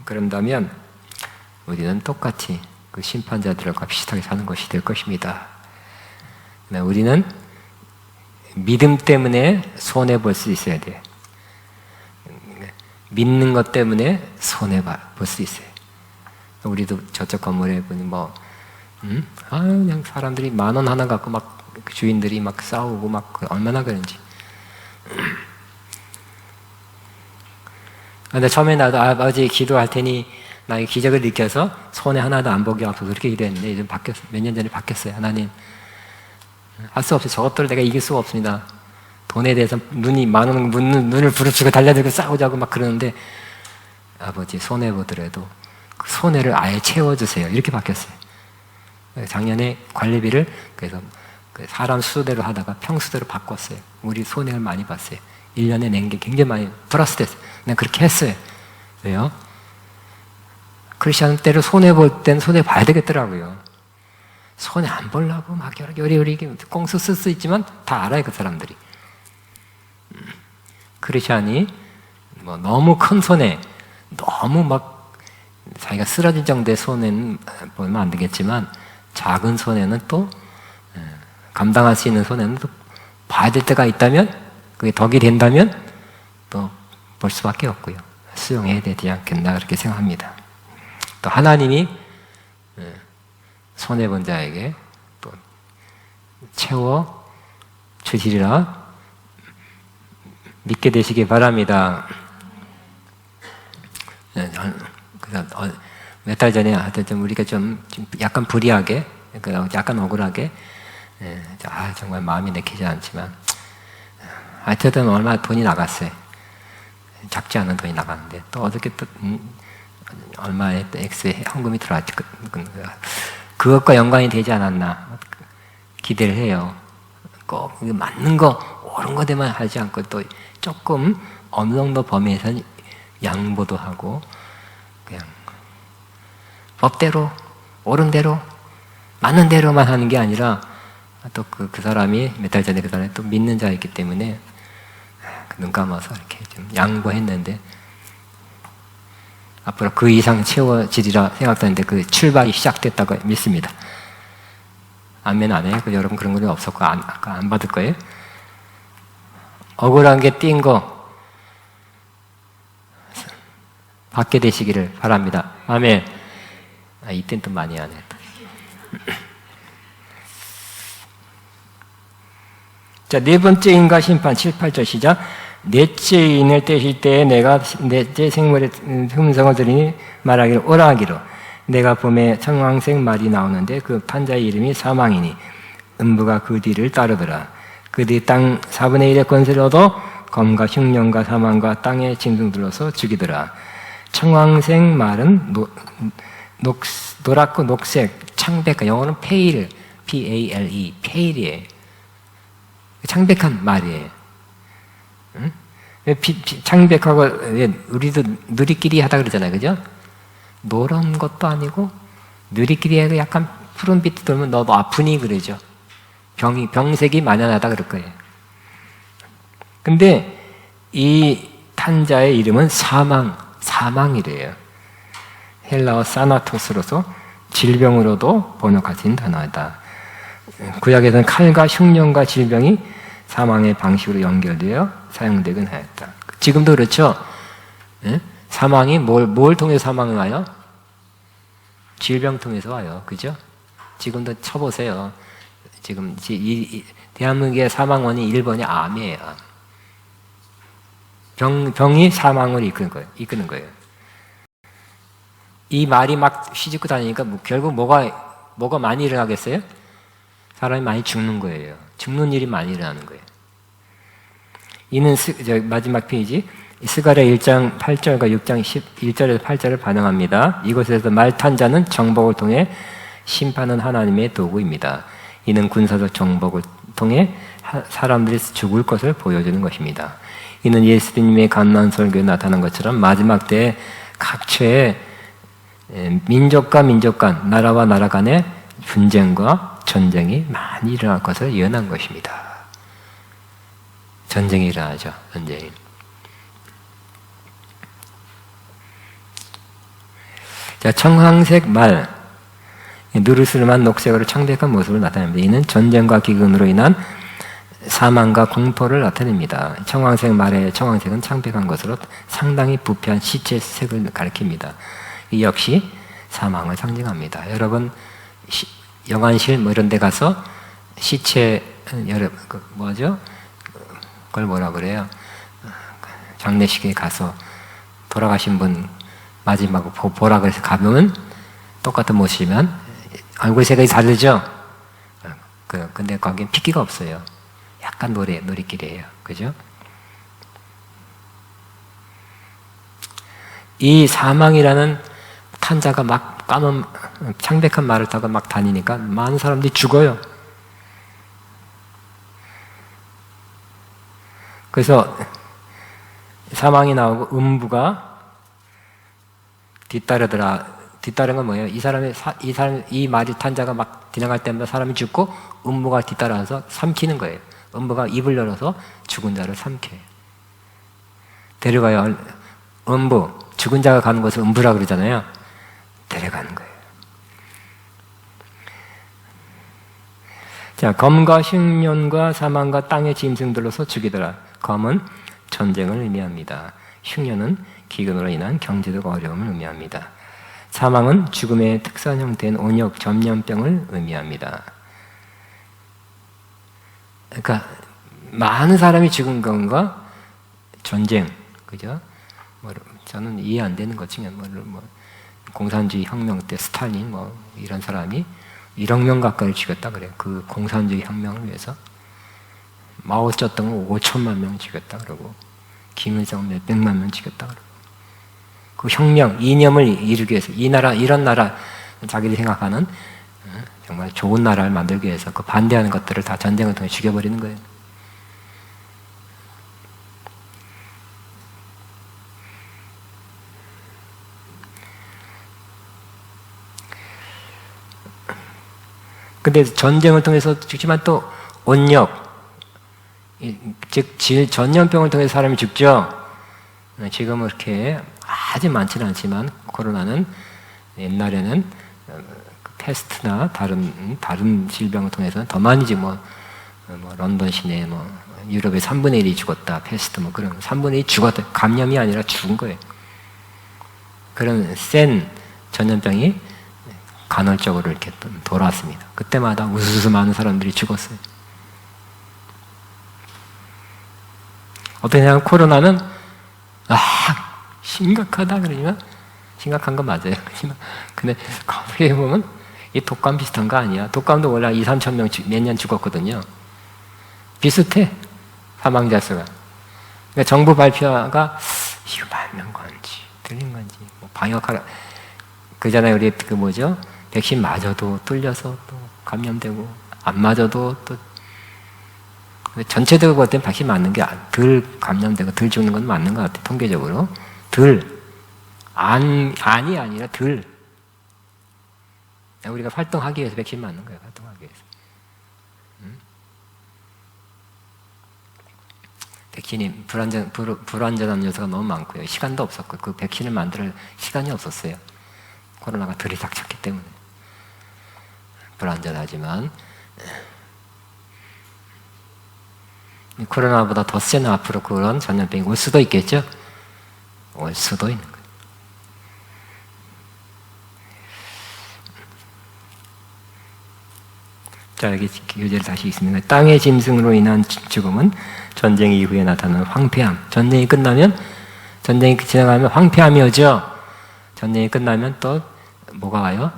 그런다면 우리는 똑같이 그 심판자들과 비슷하게 사는 것이 될 것입니다. 우리는 믿음 때문에 손해볼 수 있어야 돼요. 믿는 것 때문에 손해볼 수 있어요. 우리도 저쪽 건물에 보니 그냥 사람들이 10,000원 하나 갖고 주인들이 싸우고 얼마나 그런지. 근데 처음에 나도 아버지 기도할 테니 나의 기적을 느껴서 손해 하나도 안 보게 하소서 그렇게 기도했는데 이제 몇 년 전에 바뀌었어요. 하나님, 할 수 없이 저것들을 내가 이길 수가 없습니다. 돈에 대해서 눈을 부릅치고 달려들고 싸우자고 그러는데 아버지 손해 보더라도 그 손해를 아예 채워주세요. 이렇게 바뀌었어요. 작년에 관리비를 그래서 사람 수대로 하다가 평수대로 바꿨어요. 우리 손해를 많이 봤어요. 1년에 낸 게 굉장히 많이 플러스 됐어요. 그냥 그렇게 했어요. 왜요? 크리스천 때로 손해볼 땐 손해봐야 되겠더라고요. 손해 안 보려고 요리 꽁수 쓸 수 있지만 다 알아요, 그 사람들이. 크리스천이 너무 큰 손해, 너무 자기가 쓰러질 정도의 손해는 보면 안 되겠지만 작은 손해는 또 감당할 수 있는 손해는 또 봐야 될 때가 있다면 그게 덕이 된다면 또 볼 수밖에 없고요. 수용해야 되지 않겠나 그렇게 생각합니다. 또 하나님이 손해본 자에게 또 채워 주시리라 믿게 되시기 바랍니다. 몇 달 전에 하여튼 우리가 좀 약간 불의하게, 약간 억울하게, 정말 마음이 내키지 않지만, 하여튼 얼마 돈이 나갔어요. 작지 않은 돈이 나갔는데, 또 어저께 또, 얼마의 또 X의 현금이 들어왔지. 그것과 연관이 되지 않았나 기대를 해요. 꼭 맞는 거, 옳은 거 되만 하지 않고 또 조금 어느 정도 범위에서 양보도 하고, 그냥 법대로, 옳은 대로, 맞는 대로만 하는 게 아니라 또 그 사람이 몇 달 전에 그 사람이 또 믿는 자였기 때문에 눈 감아서 이렇게 좀 양보했는데 앞으로 그 이상 채워지리라 생각하는데 그 출발이 시작됐다고 믿습니다. 아멘 안 해요? 여러분 그런 건 없었고 안 받을 거예요? 억울한 게 띈 거 받게 되시기를 바랍니다. 아멘. 이땐 또 많이 하네. 자, 네 번째 인과 심판 7, 8절 시작. 넷째 인을 떼실 때에 내가 넷째 생물의 흠성을 들으니 말하기를 오라 하기로. 내가 봄에 청황색 말이 나오는데 그 판자의 이름이 사망이니 음부가 그 뒤를 따르더라. 그 뒤 땅 4분의 1의 권세를 얻어 검과 흉년과 사망과 땅의 짐승들로서 죽이더라. 청황색 말은 노랗고 녹색, 창백한, 영어는 pale, P-A-L-E, pale이에요. 창백한 말이에요. 응? 창백하고, 우리도 누리끼리 하다 그러잖아요. 그죠? 노란 것도 아니고, 누리끼리 해도 약간 푸른빛 돌면 너도 아프니 그러죠. 병색이 만연하다 그럴 거예요. 근데 이 탄자의 이름은 사망이래요. 헬라어 사나토스로서 질병으로도 번역하신 단어다. 구약에서는 칼과 흉년과 질병이 사망의 방식으로 연결되어 사용되긴 하였다. 지금도 그렇죠. 예? 사망이 뭘 통해서 사망이 와요? 질병 통해서 와요. 그죠? 지금도 쳐보세요. 지금 대한민국의 사망원이 1번이 암이에요. 병이 사망을 이끄는 거예요. 이 말이 막 휘짓고 다니니까 결국 뭐가 많이 일어나겠어요? 사람이 많이 죽는 거예요. 죽는 일이 많이 일어나는 거예요. 이는 마지막 페이지 스가랴 1장 8절과 6장 1절에서 8절을 반영합니다. 이곳에서 말탄자는 정복을 통해 심판은 하나님의 도구입니다. 이는 군사적 정복을 통해 사람들이 죽을 것을 보여주는 것입니다. 이는 예수님의 간난 설교에 나타난 것처럼 마지막 때에 각처에 민족과 민족 간, 나라와 나라 간의 분쟁과 전쟁이 많이 일어날 것을 예언한 것입니다. 전쟁이 일어나죠. 전쟁이. 자, 청황색 말, 누르스름한 녹색으로 창백한 모습을 나타냅니다. 이는 전쟁과 기근으로 인한 사망과 공포를 나타냅니다. 청황색 말의 청황색은 창백한 것으로 상당히 부패한 시체 색을 가리킵니다. 이 역시 사망을 상징합니다. 여러분 영안실 이런 데 가서 시체 뭐죠? 그걸 뭐라 그래요? 장례식에 가서 돌아가신 분 마지막 보라 그래서 가보면 똑같은 모습이면 얼굴 색이 다르죠? 근데 거긴 핏기가 없어요. 약간 놀이끼리예요. 그죠? 이 사망이라는 탄자가 막 까만 창백한 말을 타고 막 다니니까 많은 사람들이 죽어요. 그래서 사망이 나오고 음부가 뒤따른 건 뭐예요? 이 말이 탄자가 막 지나갈 때마다 사람이 죽고 음부가 뒤따라서 삼키는 거예요. 음부가 입을 열어서 죽은 자를 삼켜요. 데려가요. 음부, 죽은 자가 가는 곳을 음부라 그러잖아요. 데려가는 거예요. 자, 검과 흉년과 사망과 땅의 짐승들로서 죽이더라. 검은 전쟁을 의미합니다. 흉년은 기근으로 인한 경제적 어려움을 의미합니다. 사망은 죽음의 특수한 형태인 온역, 전염병을 의미합니다. 그러니까 많은 사람이 죽은 건가? 전쟁, 그죠? 저는 이해 안 되는 것 중에 공산주의 혁명 때 스탈린 이런 사람이 1억 명 가까이 죽였다 그래요. 그 공산주의 혁명을 위해서 마오쩌둥은 5천만 명 죽였다 그러고 김일성 몇백만 명 죽였다 그러고 그 혁명, 이념을 이루기 위해서 이런 나라 자기들이 생각하는 정말 좋은 나라를 만들기 위해서 그 반대하는 것들을 다 전쟁을 통해 죽여버리는 거예요. 근데 전쟁을 통해서 죽지만 또 온역, 즉 전염병을 통해서 사람이 죽죠. 지금은 그렇게 아주 많지는 않지만 코로나는 옛날에는 패스트나 다른 질병을 통해서는 더 많이지 런던 시내 유럽의 3분의 1이 죽었다 패스트 그런 3분의 1이 죽었다 감염이 아니라 죽은 거예요. 그런 센 전염병이 간헐적으로 이렇게 돌아왔습니다. 그때마다 우수수 많은 사람들이 죽었어요. 어떻게 생각하면 코로나는 심각하다 그러지만 심각한 건 맞아요. 근데 어떻게 보면 이 독감 비슷한 거 아니야. 독감도 원래 2, 3천 명 몇 년 죽었거든요. 비슷해. 사망자 수가. 그러니까 정부 발표가 이거 맞는 건지 틀린 건지 뭐 방역하라 그잖아요. 우리 그 뭐죠? 백신 맞아도 뚫려서 또 감염되고 안 맞아도 또 전체적으로 볼 땐 백신 맞는 게 덜 감염되고 덜 죽는 건 맞는 것 같아요. 통계적으로 안이 아니라 덜. 우리가 활동하기 위해서 백신 맞는 거예요. 활동하기 위해서. 백신이 불안전한 요소가 너무 많고요. 시간도 없었고 그 백신을 만들 시간이 없었어요. 코로나가 들이닥쳤기 때문에. 불안전하지만 코로나보다 더 센 앞으로 그런 전염병이 올 수도 있겠죠? 올 수도 있는 거예요. 자, 여기 교재를 다시 읽습니다. 땅의 짐승으로 인한 죽음은 전쟁 이후에 나타나는 황폐함. 전쟁이 끝나면, 전쟁이 지나가면 황폐함이 오죠? 전쟁이 끝나면 또 뭐가 와요?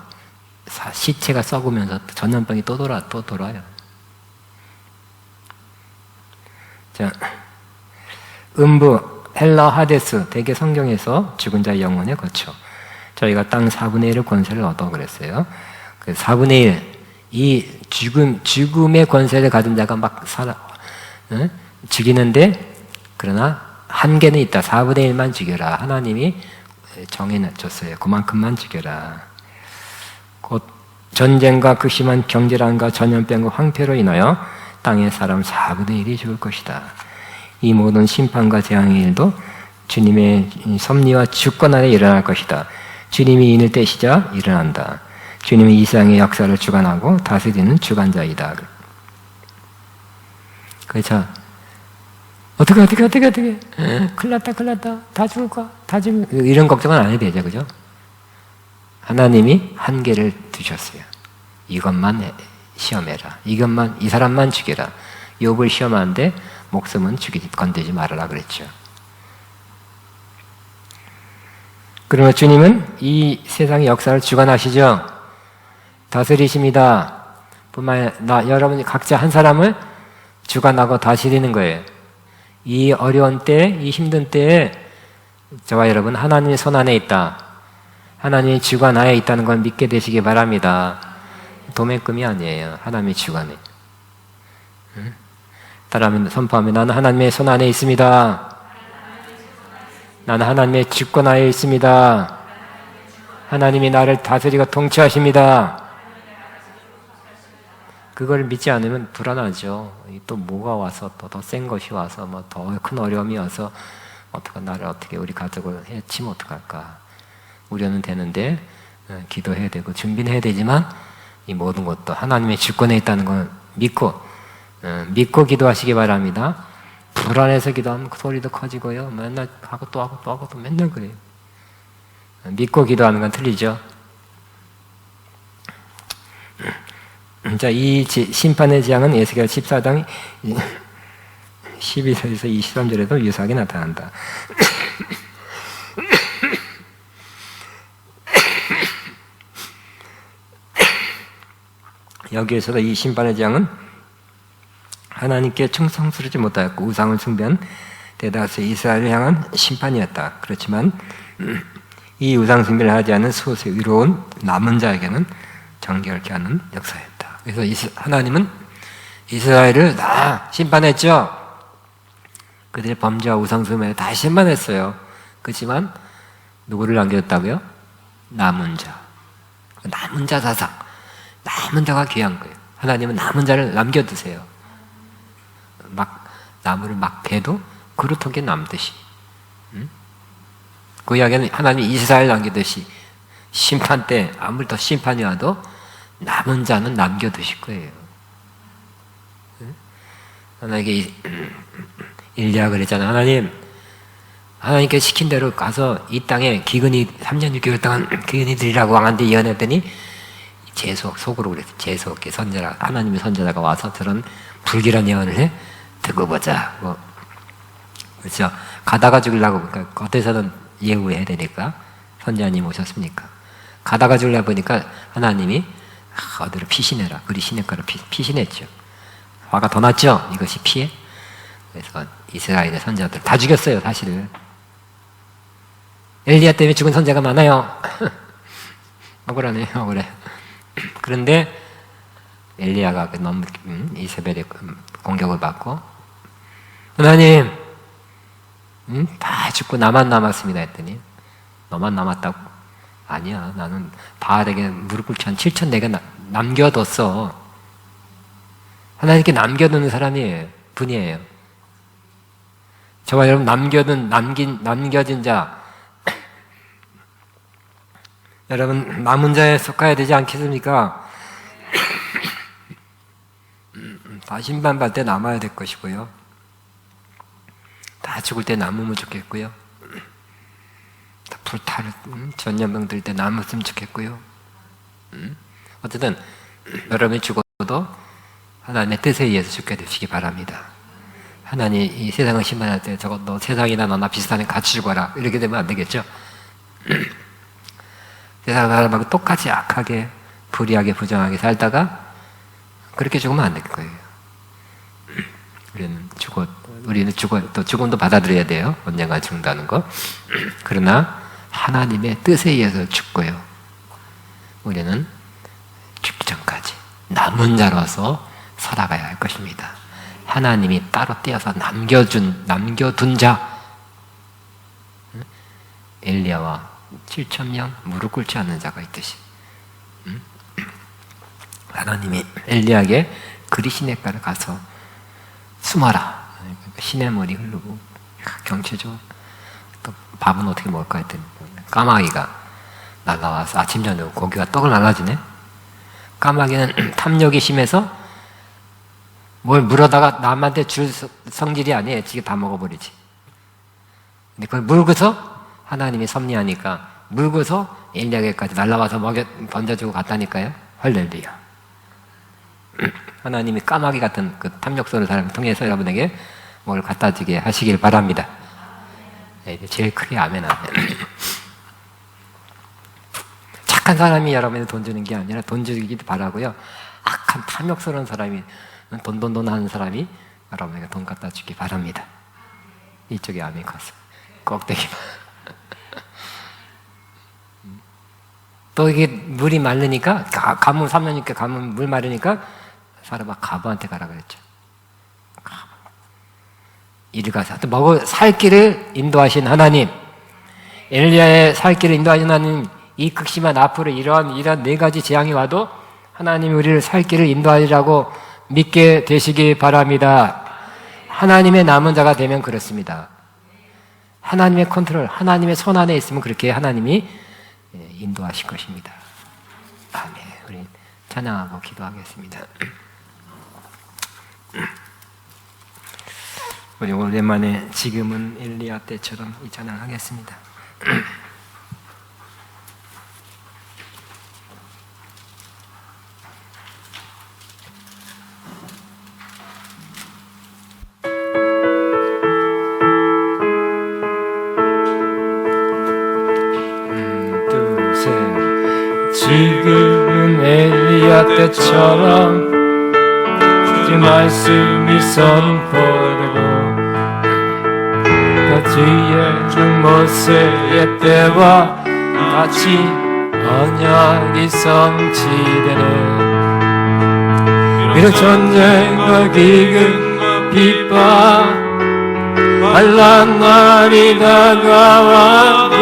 시체가 썩으면서 전염병이 또 돌아요. 자, 음부, 헬라 하데스, 대개 성경에서 죽은 자의 영혼의 거처. 저희가 땅 4분의 1의 권세를 얻어 그랬어요. 그 4분의 1, 이 죽음의 권세를 가진 자가 막 죽이는데, 그러나 한계는 있다. 4분의 1만 죽여라. 하나님이 정해줬어요. 그만큼만 죽여라. 곧 전쟁과 극심한 경질환과 전염병과 황폐로 인하여 땅의 사람 4분의 1이 죽을 것이다. 이 모든 심판과 재앙의 일도 주님의 섭리와 주권 아래 일어날 것이다. 주님이 인을 떼시자 일어난다. 주님이 이 세상의 역사를 주관하고 다스리는 주관자이다. 그렇죠. 어떻게 큰일 났다 다 죽을까 다 죽을 이런 걱정은 안 해도 되죠. 그죠? 하나님이 한계를 두셨어요. 이것만 시험해라. 이 사람만 죽여라. 욥을 시험하는데 목숨은 건들지 말아라 그랬죠. 그러면 주님은 이 세상의 역사를 주관하시죠. 다스리십니다. 뿐만 아니라 여러분 각자 한 사람을 주관하고 다스리는 거예요. 이 어려운 때, 이 힘든 때에 저와 여러분 하나님의 손 안에 있다. 하나님의 주관하에 있다는 걸 믿게 되시기 바랍니다. 도매금이 아니에요. 하나님의 주관에. 따라하면 선포하면 나는 하나님의 손 안에 있습니다. 나는 하나님의 주권하에 있습니다. 하나님이 나를 다스리고 통치하십니다. 그걸 믿지 않으면 불안하죠. 또 뭐가 와서 또 더 센 것이 와서 뭐 더 큰 어려움이 와서 나를 어떻게 우리 가족을 해치면 어떡할까. 우려는 되는데 기도해야 되고 준비는 해야 되지만 이 모든 것도 하나님의 주권에 있다는 걸 믿고 기도하시기 바랍니다. 불안해서 기도하면 그 소리도 커지고요. 맨날 하고 또 맨날 그래요. 믿고 기도하는 건 틀리죠. 자, 이 심판의 재앙은 에스겔 14장 12절에서 23절에도 유사하게 나타난다. 여기에서도 이 심판의 재앙은 하나님께 충성스럽지 못하였고 우상을 숭배한 대다수 이스라엘을 향한 심판이었다. 그렇지만 이 우상 숭배를 하지 않은 수호세 의로운 남은 자에게는 정결케 하는 역사였다. 그래서 하나님은 이스라엘을 다 심판했죠. 그들의 범죄와 우상 숭배를 다 심판했어요. 그렇지만 누구를 남겼다고요? 남은 자. 남은 자 사상. 남은 자가 귀한 거예요. 하나님은 남은 자를 남겨두세요. 나무를 막 베도 그릇 한 개 남듯이. 그 이야기는 하나님이 이스라엘 남기듯이 심판 때 아무리 더 심판이 와도 남은 자는 남겨두실 거예요. 하나님께 일리야 그랬잖아요. 하나님, 하나님께 시킨 대로 가서 이 땅에 기근이 3년 6개월 동안 기근이들이라고 왕한테 예언했더니 속으로 그랬어. 재수없게 선지자, 하나님의 선지자가 와서 저런 불길한 예언을 해? 듣고 보자. 뭐. 그렇죠. 가다가 죽으려고, 그러니까 겉에서는 예우해야 되니까 선지자님 오셨습니까? 가다가 죽으려 보니까 하나님이 어디로 피신해라. 그리 시냇가로 피신했죠. 화가 더 났죠. 이것이 피해. 그래서 이스라엘의 선지자들 다 죽였어요. 사실은. 엘리야 때문에 죽은 선지자가 많아요. 억울하네요. 억울해. 그런데 엘리야가 너무 이세벨의 공격을 받고 하나님 다 죽고 나만 남았습니다 했더니 너만 남았다고? 아니야, 나는 바알에게 무릎 꿇지 한 7천 내가 남겨뒀어. 하나님께 남겨두는 사람이에요. 분이에요. 저와 여러분 남겨진 자 여러분 남은 자에 속해야 되지 않겠습니까? 다 신반받을 때 남아야 될 것이고요. 다 죽을 때 남으면 좋겠고요. 다 불탈 전염병 들 때 남았으면 좋겠고요. 어쨌든 여러분이 죽어도 하나님의 뜻에 의해서 죽게 되시기 바랍니다. 하나님 이 세상을 심판할 때 저거 너 세상이나 너나 비슷하니 같이 죽어라 이렇게 되면 안 되겠죠. 세상 사람하고 똑같이 악하게 불의하게 부정하게 살다가 그렇게 죽으면 안 될 거예요. 우리는 또 죽음도 받아들여야 돼요. 언젠가 죽는다는 거. 그러나 하나님의 뜻에 의해서 죽고요. 우리는 죽기 전까지 남은 자로서 살아가야 할 것입니다. 하나님이 따로 떼어서 남겨둔 자, 엘리야와 7,000명 무릎 꿇지 않는 자가 있듯이 하나님이 엘리야에게 그리 시냇가를 가서 숨어라. 시냇물이 흐르고 경치죠. 또 밥은 어떻게 먹을까 했더니 까마귀가 날라와서 아침 저녁 고기가 떡을 날라주네. 까마귀는 탐욕이 심해서 뭘 물어다가 남한테 줄 성질이 아니에요. 지가 다 먹어버리지. 근데 그걸 물고서 하나님이 섭리하니까 물고서 엘리야에게까지 날라와서 던져주고 갔다니까요. 할렐루야. 하나님이 까마귀 같은 그 탐욕스러운 사람을 통해서 여러분에게 뭘 갖다 주게 하시길 바랍니다. 네, 제일 크게 아멘 하면. 착한 사람이 여러분에게 돈 주는 게 아니라 돈 주기도 바라고요. 악한 탐욕스러운 사람이 돈 하는 사람이 여러분에게 돈 갖다 주기 바랍니다. 이쪽에 아멘 컸어. 꼭대기만. 또 이게 물이 마르니까 가뭄 3년이니까 가뭄 물 마르니까 사람아 가부한테 가라 그랬죠. 이리 가서 살 길을 인도하신 하나님, 엘리야의 살 길을 인도하신 하나님, 이 극심한 앞으로 이런 네 가지 재앙이 와도 하나님이 우리를 살 길을 인도하리라고 믿게 되시기 바랍니다. 하나님의 남은 자가 되면 그렇습니다. 하나님의 컨트롤, 하나님의 손 안에 있으면 그렇게 하나님이 인도하실 것입니다. 아멘. 우리 찬양하고 기도하겠습니다. 우리 오랜만에 지금은 엘리야 때처럼 이 찬양하겠습니다. 지금은 엘리야 때처럼 주 말씀이 선포되고 뒤에 주 모세의 때와 같이 언약이 성취되네. 비록 전쟁과 기근과 핍박 환난 날이 다가와도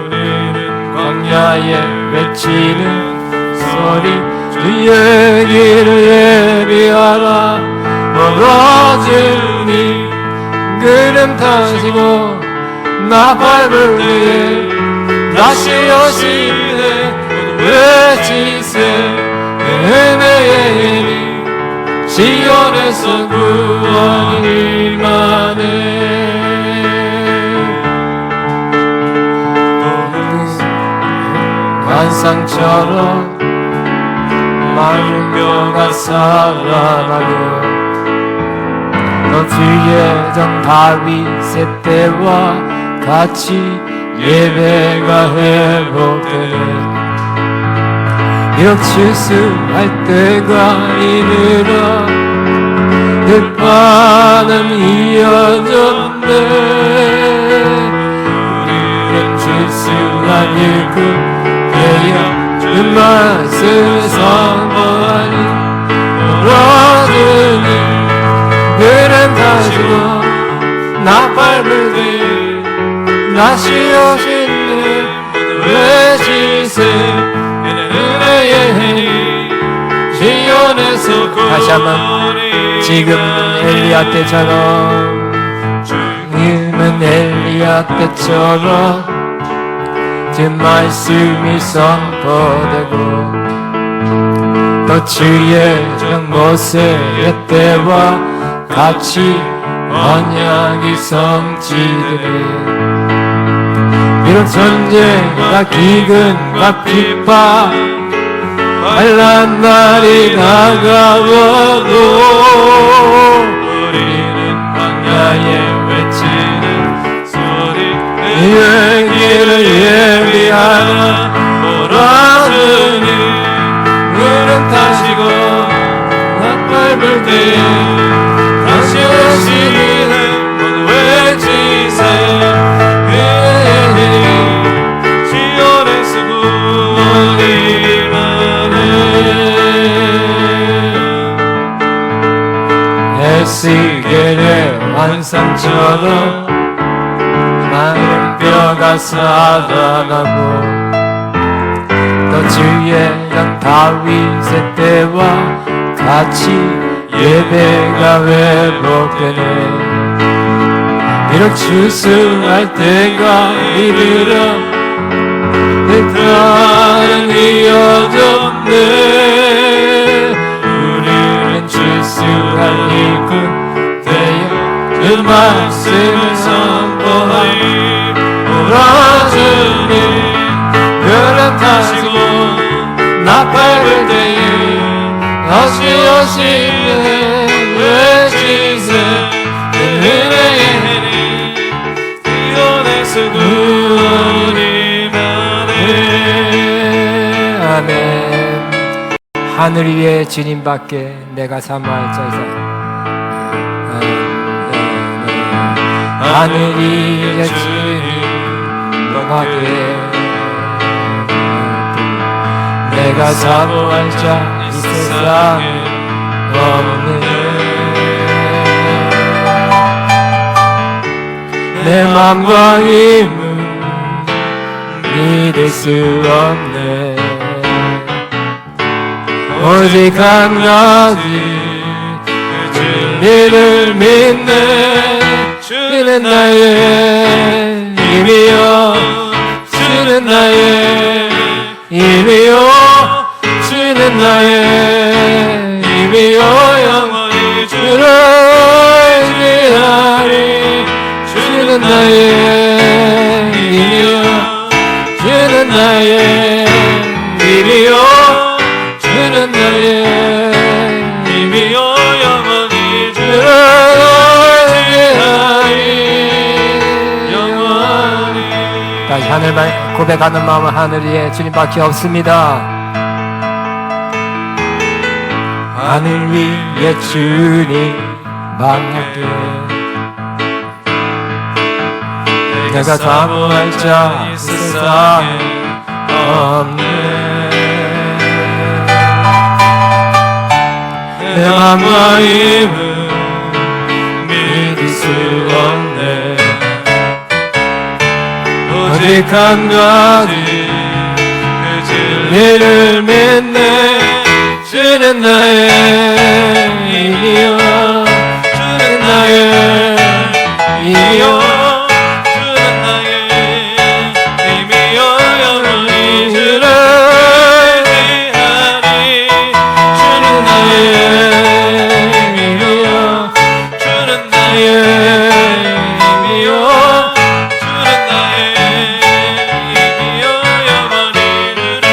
우리는 광야에 외치는 소리 주의 길을 예비하라. 멀어지니 구름 타시고 나 밟을 위에 다시 오시네. 외치세 은혜의 힘이 시온에서 구원이 임하네. 환상처럼 마른 뼈가 살아나고 너 주의 정 다윗의 때와 같이 예배가 회복되네. 비록 실수할 때가 이르러 뜻과는 이어졌네. 우리는 실수한 일꾼 되어 그 말씀을 선포하니 멀어지니 그는 다시고 나 밟을 때 다시 오시네. 왜 지세 은혜의 해니 시온에서 다시 한번 지금 엘리야 때처럼 지금은 엘리야 때처럼 그 말씀이 선포되고 또 주의 정 모세의 때와 같이 언약이 성취되네. 비록 전쟁과 기근과 핍박 환난 날이 다가와도 우리는 광야에 외치는 소리 의 길을 예비하라. 몰아주니 물은 타시고 나 밟을 때에 다시 오시기는 모두 외치세. 시온에서 구원이만 해. 에스겔의 환상처럼 마른 뼈가 살아나고 또 주의 장 다윗의 때와 같이 예배가 회복되네. 비록 추수할 때가 이르러 뜻과는 이어졌네. 우리는 추수할 일꾼 되어 그 말씀을 선포하니 몰아주니 그는 타시고 나 밟을 때에 다시 오시네. 외치세 은혜의 해니 시온에서 구원이만 해. 아멘. 하늘 위에 주님밖에 내가 사모할 자이사. 하늘 위에 주님밖에 내가 사모할 자 이 세상에 없네. 내 맘과 힘은 믿을 수 없네. 오직 한 가지 진리를 믿네. 주는 나의 힘이여 주는 나의 힘이여 주는 나의 힘이여 영원히 주를 의지하리. 주는 나의 힘이여 주는 나의 힘이여 주는 나의 힘이여 영원히 주를 의지하리. 영원히. 다시 하늘만 고백하는 마음은 하늘 위에 주님밖에 없습니다. 하늘 위에 주님밖에 내가 사모할 자 이 세상에 없네. 내 맘과 힘은 믿을 수 없네. 오직 한 가지 그 진리를 믿네. 주는 나의 힘이여 주는 나의 힘이여 주는 나의 힘이여 영원히 주를 의지하리. 주는 나의 힘이여 주는 나의 힘이여 주는 나의 힘이여 영원히 주를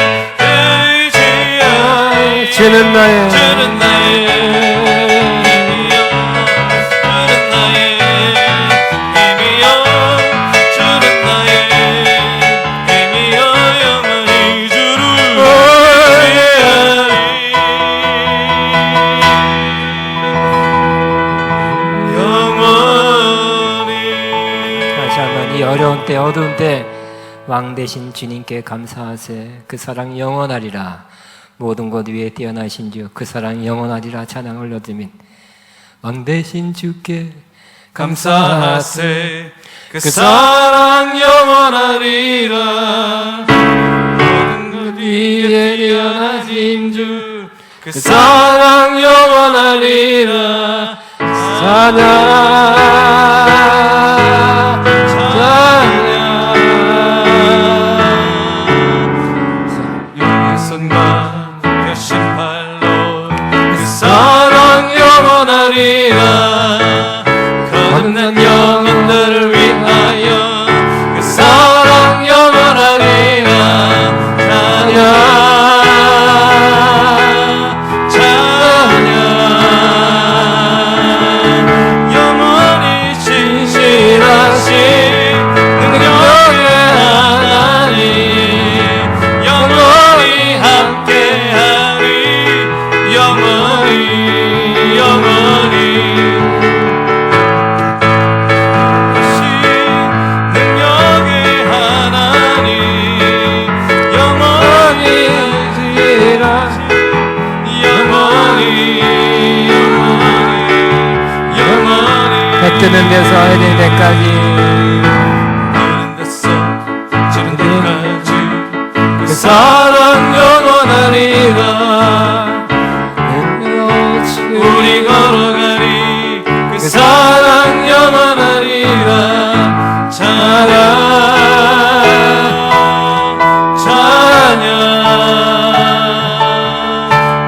주는 나의 어려운 때 어두운 때 왕 되신 주님께 감사하세. 그 사랑 영원하리라. 모든 것 위에 뛰어나신 주 그 사랑 영원하리라. 찬양 올려드린 왕 되신 주께 감사하세. 그 사랑 영원하리라. 모든 것 위에 뛰어나신 주 그 사랑 영원하리라. 찬양 손과 펴신 팔로 그 사랑 영원하리라. 거듭난 영혼들을 위하여 그 사랑 영원하리라. 찬양 영원히 진실하신 능력의 하나님 영원히 함께하리. 영원히 영원히 능력의 하나님 영원히 영원히 영원히 해 뜨는 데서 해질 때까지 지는 데까지 그 사랑 영원하리라. 우리 걸어가리 그 사랑 영원하리라. 찬양 찬양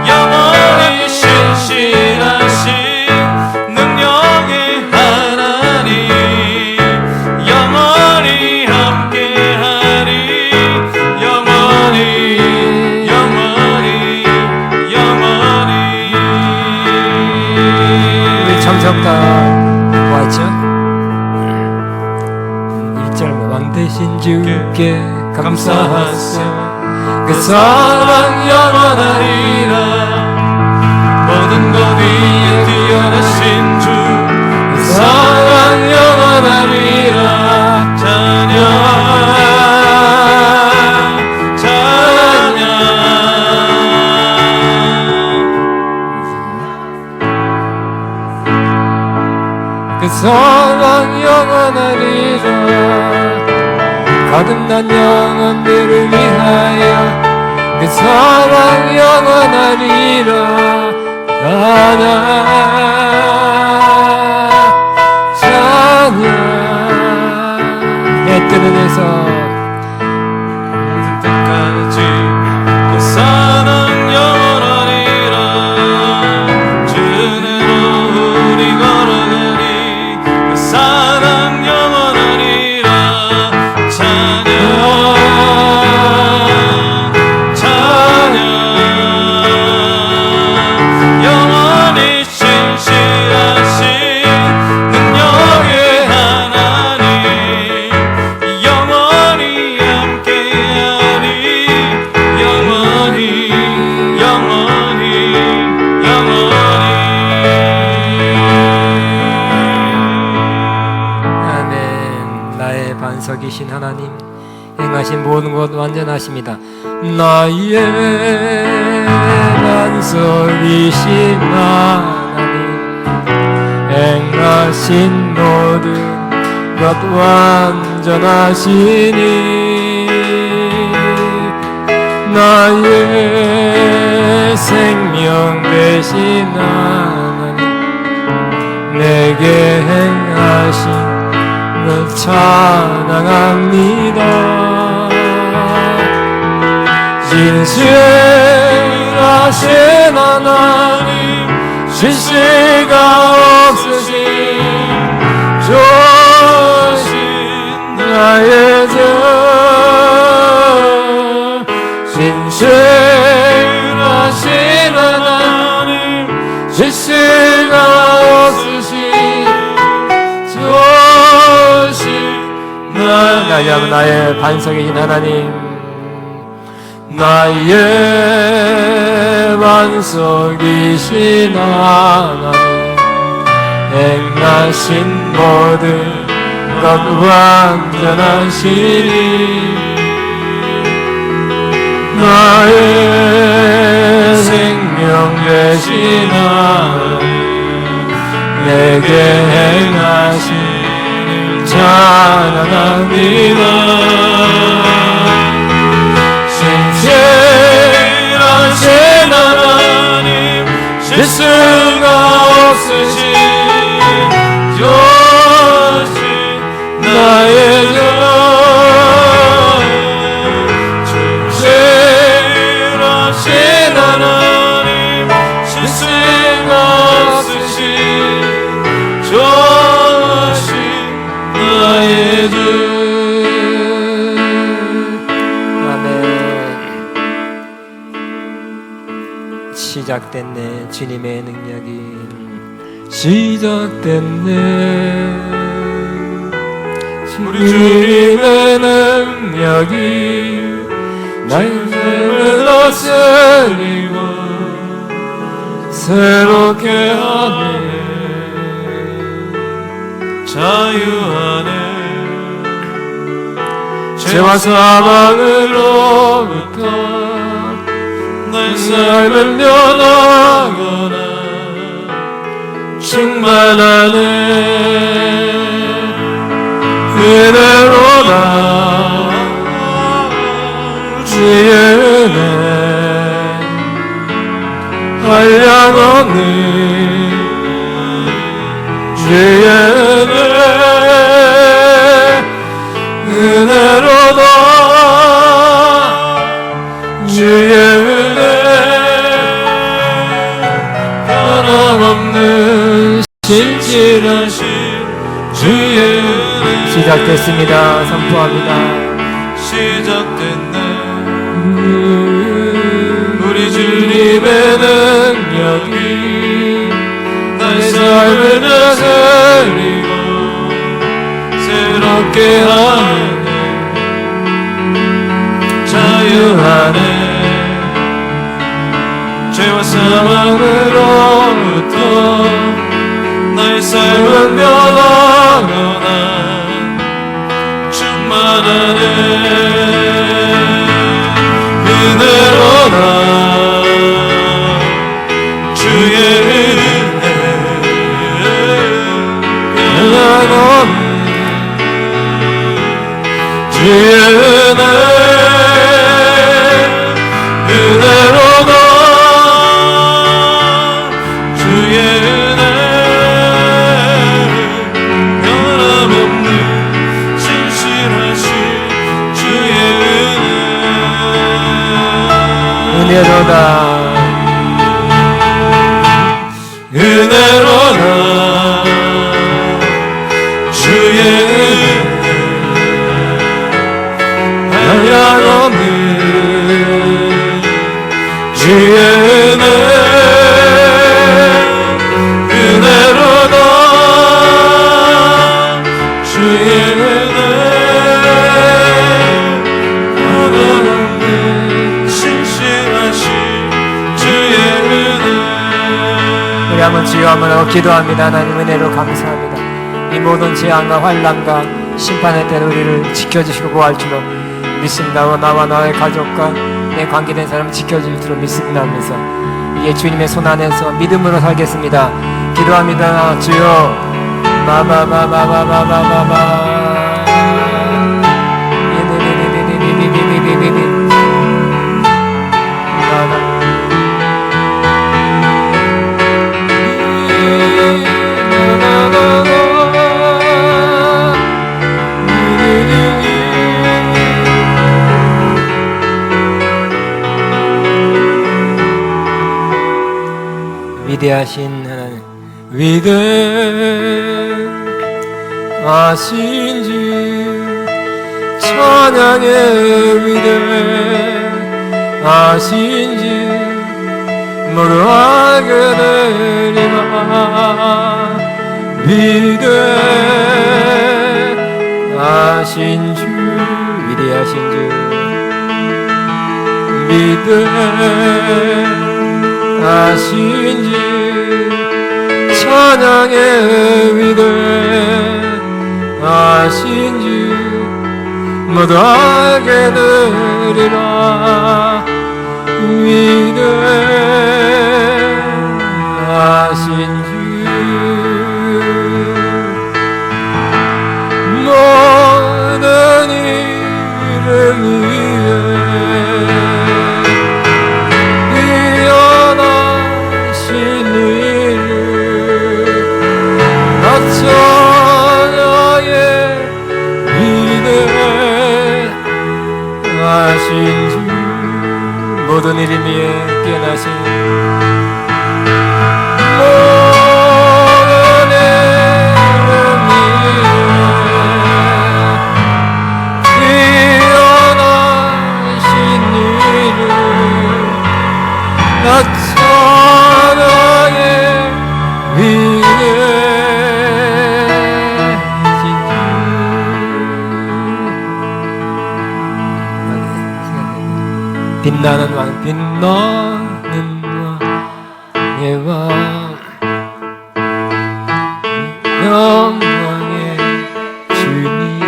영원히 신실하신 능력의 하나님 영원히 함께하리. 영원히 영원히 영원히. 우리 청석다 왔죠? 1절 왕 되신 주께 감사하세. 그 사랑 영원하리라. 모든 것 위에 뛰어나신 주 그 사랑 영원하리라. 찬양 찬양 그 사랑 영원하리라. 거듭난 영혼들을 위하여 그 사랑 영원하리라. 찬양 찬양 해 뜨는 데서 때까지 그 사랑 영원하리라. 주는으로 우리 걸어가리 그 사랑 영원하리라. 찬양 찬양 영원히 신실하신 능력의 하나님 영원히 함께하리. 영원히 영원히 영원히. 아멘. 나의 반석이신 하나님 행하신 모든 것 완전하십니다. 나의 반석이신 하나님 행하신 모든 것 완전하시니 나의 생명 되신 하나님 내게 행하신 것 찬양합니다. 진실하신 하나님 실수가 없으신 좋으신 나의 주 진실하신 하나님 왜냐하면 나의 반석이신 하나님, 나의 반석이신 하나님, 행하신 모든 것 완전하시니 나의 생명 되신 하나님, 내게 행하신 찬양합니다. 신실하신 하나님, 실수가 없으신 여신 나의 주, 신실하신 하나님, 실수가 없으신 여신 나의 주. 아멘. 시작됐네. 주님의 능력이 시작됐네. 주님의 능력이 나의 삶을 다스리고 새롭게 하네. 자유하네. 죄와 사망으로부터 나의 삶을 면하거나 충만하네. 은혜로다 주의 은혜 한량없는 주의 은혜 은혜로다 주의 은혜 변함없는 신실하신 주의 은혜 시작됐습니다. 선포합니다. 시작됐네. 우리 주님의 능력이 나의 삶을 다스리고 새롭게 하네. 자유하네. 죄와 사망으로부터 나의 삶을 면하거나 충만하네. 은혜로다 주의 은혜 변함없는 주의 은혜 은혜로다 주의 은혜 변함없는 신실하신 주의 은혜로다 은혜로다 주의 은혜 한량없는 주의 은혜 은혜로다 주의 은혜 변함없는 신실하신 주의 은혜. 우리 한번 주여 한번 기도합니다. 하나님 은혜로 감사합니다. 이 모든 재앙과 환난과 심판의 때는 우리를 지켜주시고 구할 줄로 믿습니다. 나와 나의 가족과 내 관계된 사람을 지켜줄 줄로 믿습니다 하면서 이게 주님의 손 안에서 믿음으로 살겠습니다. 기도합니다. 주여 마마마마마마마마마 위대하신 하나님, 위대하신 주 찬양의 위대하신 주 모두 알게 되리라. 위대하신 주 위하신 주 위대하신 주 찬양의 위대하신 주 모두 알게 되리라 위대하신 주 모든 이름 위에 위대하신 이름 나 찬양의 위대하신 주 모든 이름 위에 뛰어나신 모든 이름 위에 뛰어나신 이름 나 찬양의 위대하신 주 빛나는 왕 빛나는 왕의 왕 영광의 주님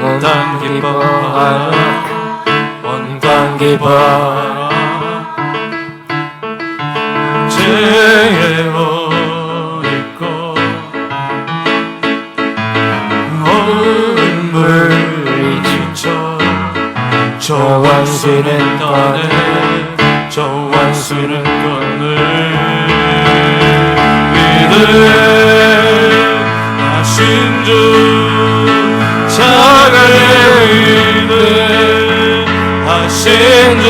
온당 기뻐하라 온당 기뻐하라 죄의 옷 입고 눈물이 지쳐 저 원수는 떠내 저 원수는 떠내 위대하신 주 자가의 위대하신 주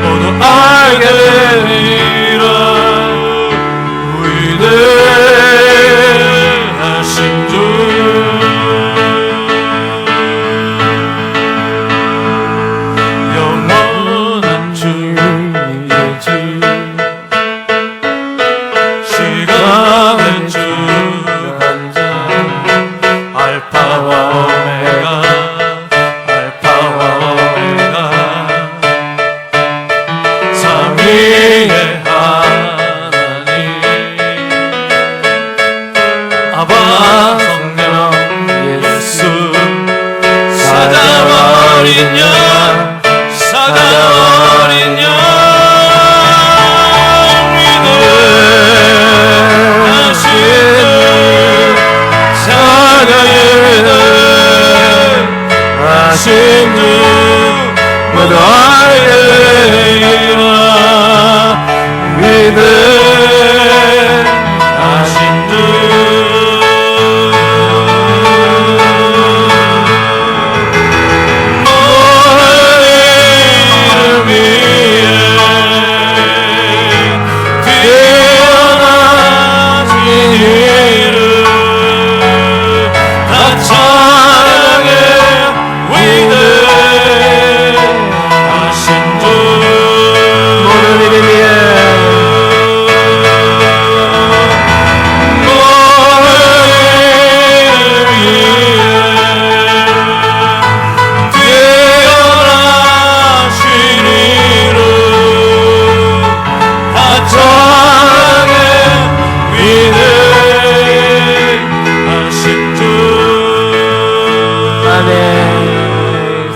모두 알게 되리라 위대하신 주 영원한 주의 주 시간의 주관자 알파와 오메가 알파와 오메가 삼위의 하나님 아바 성령 예수 사자 어린 양 사자 어린 양 위대하신 사자의 위대하신 주 모두 알게 되리라 위대하신 주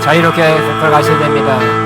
자유롭게 걸어가셔야 됩니다.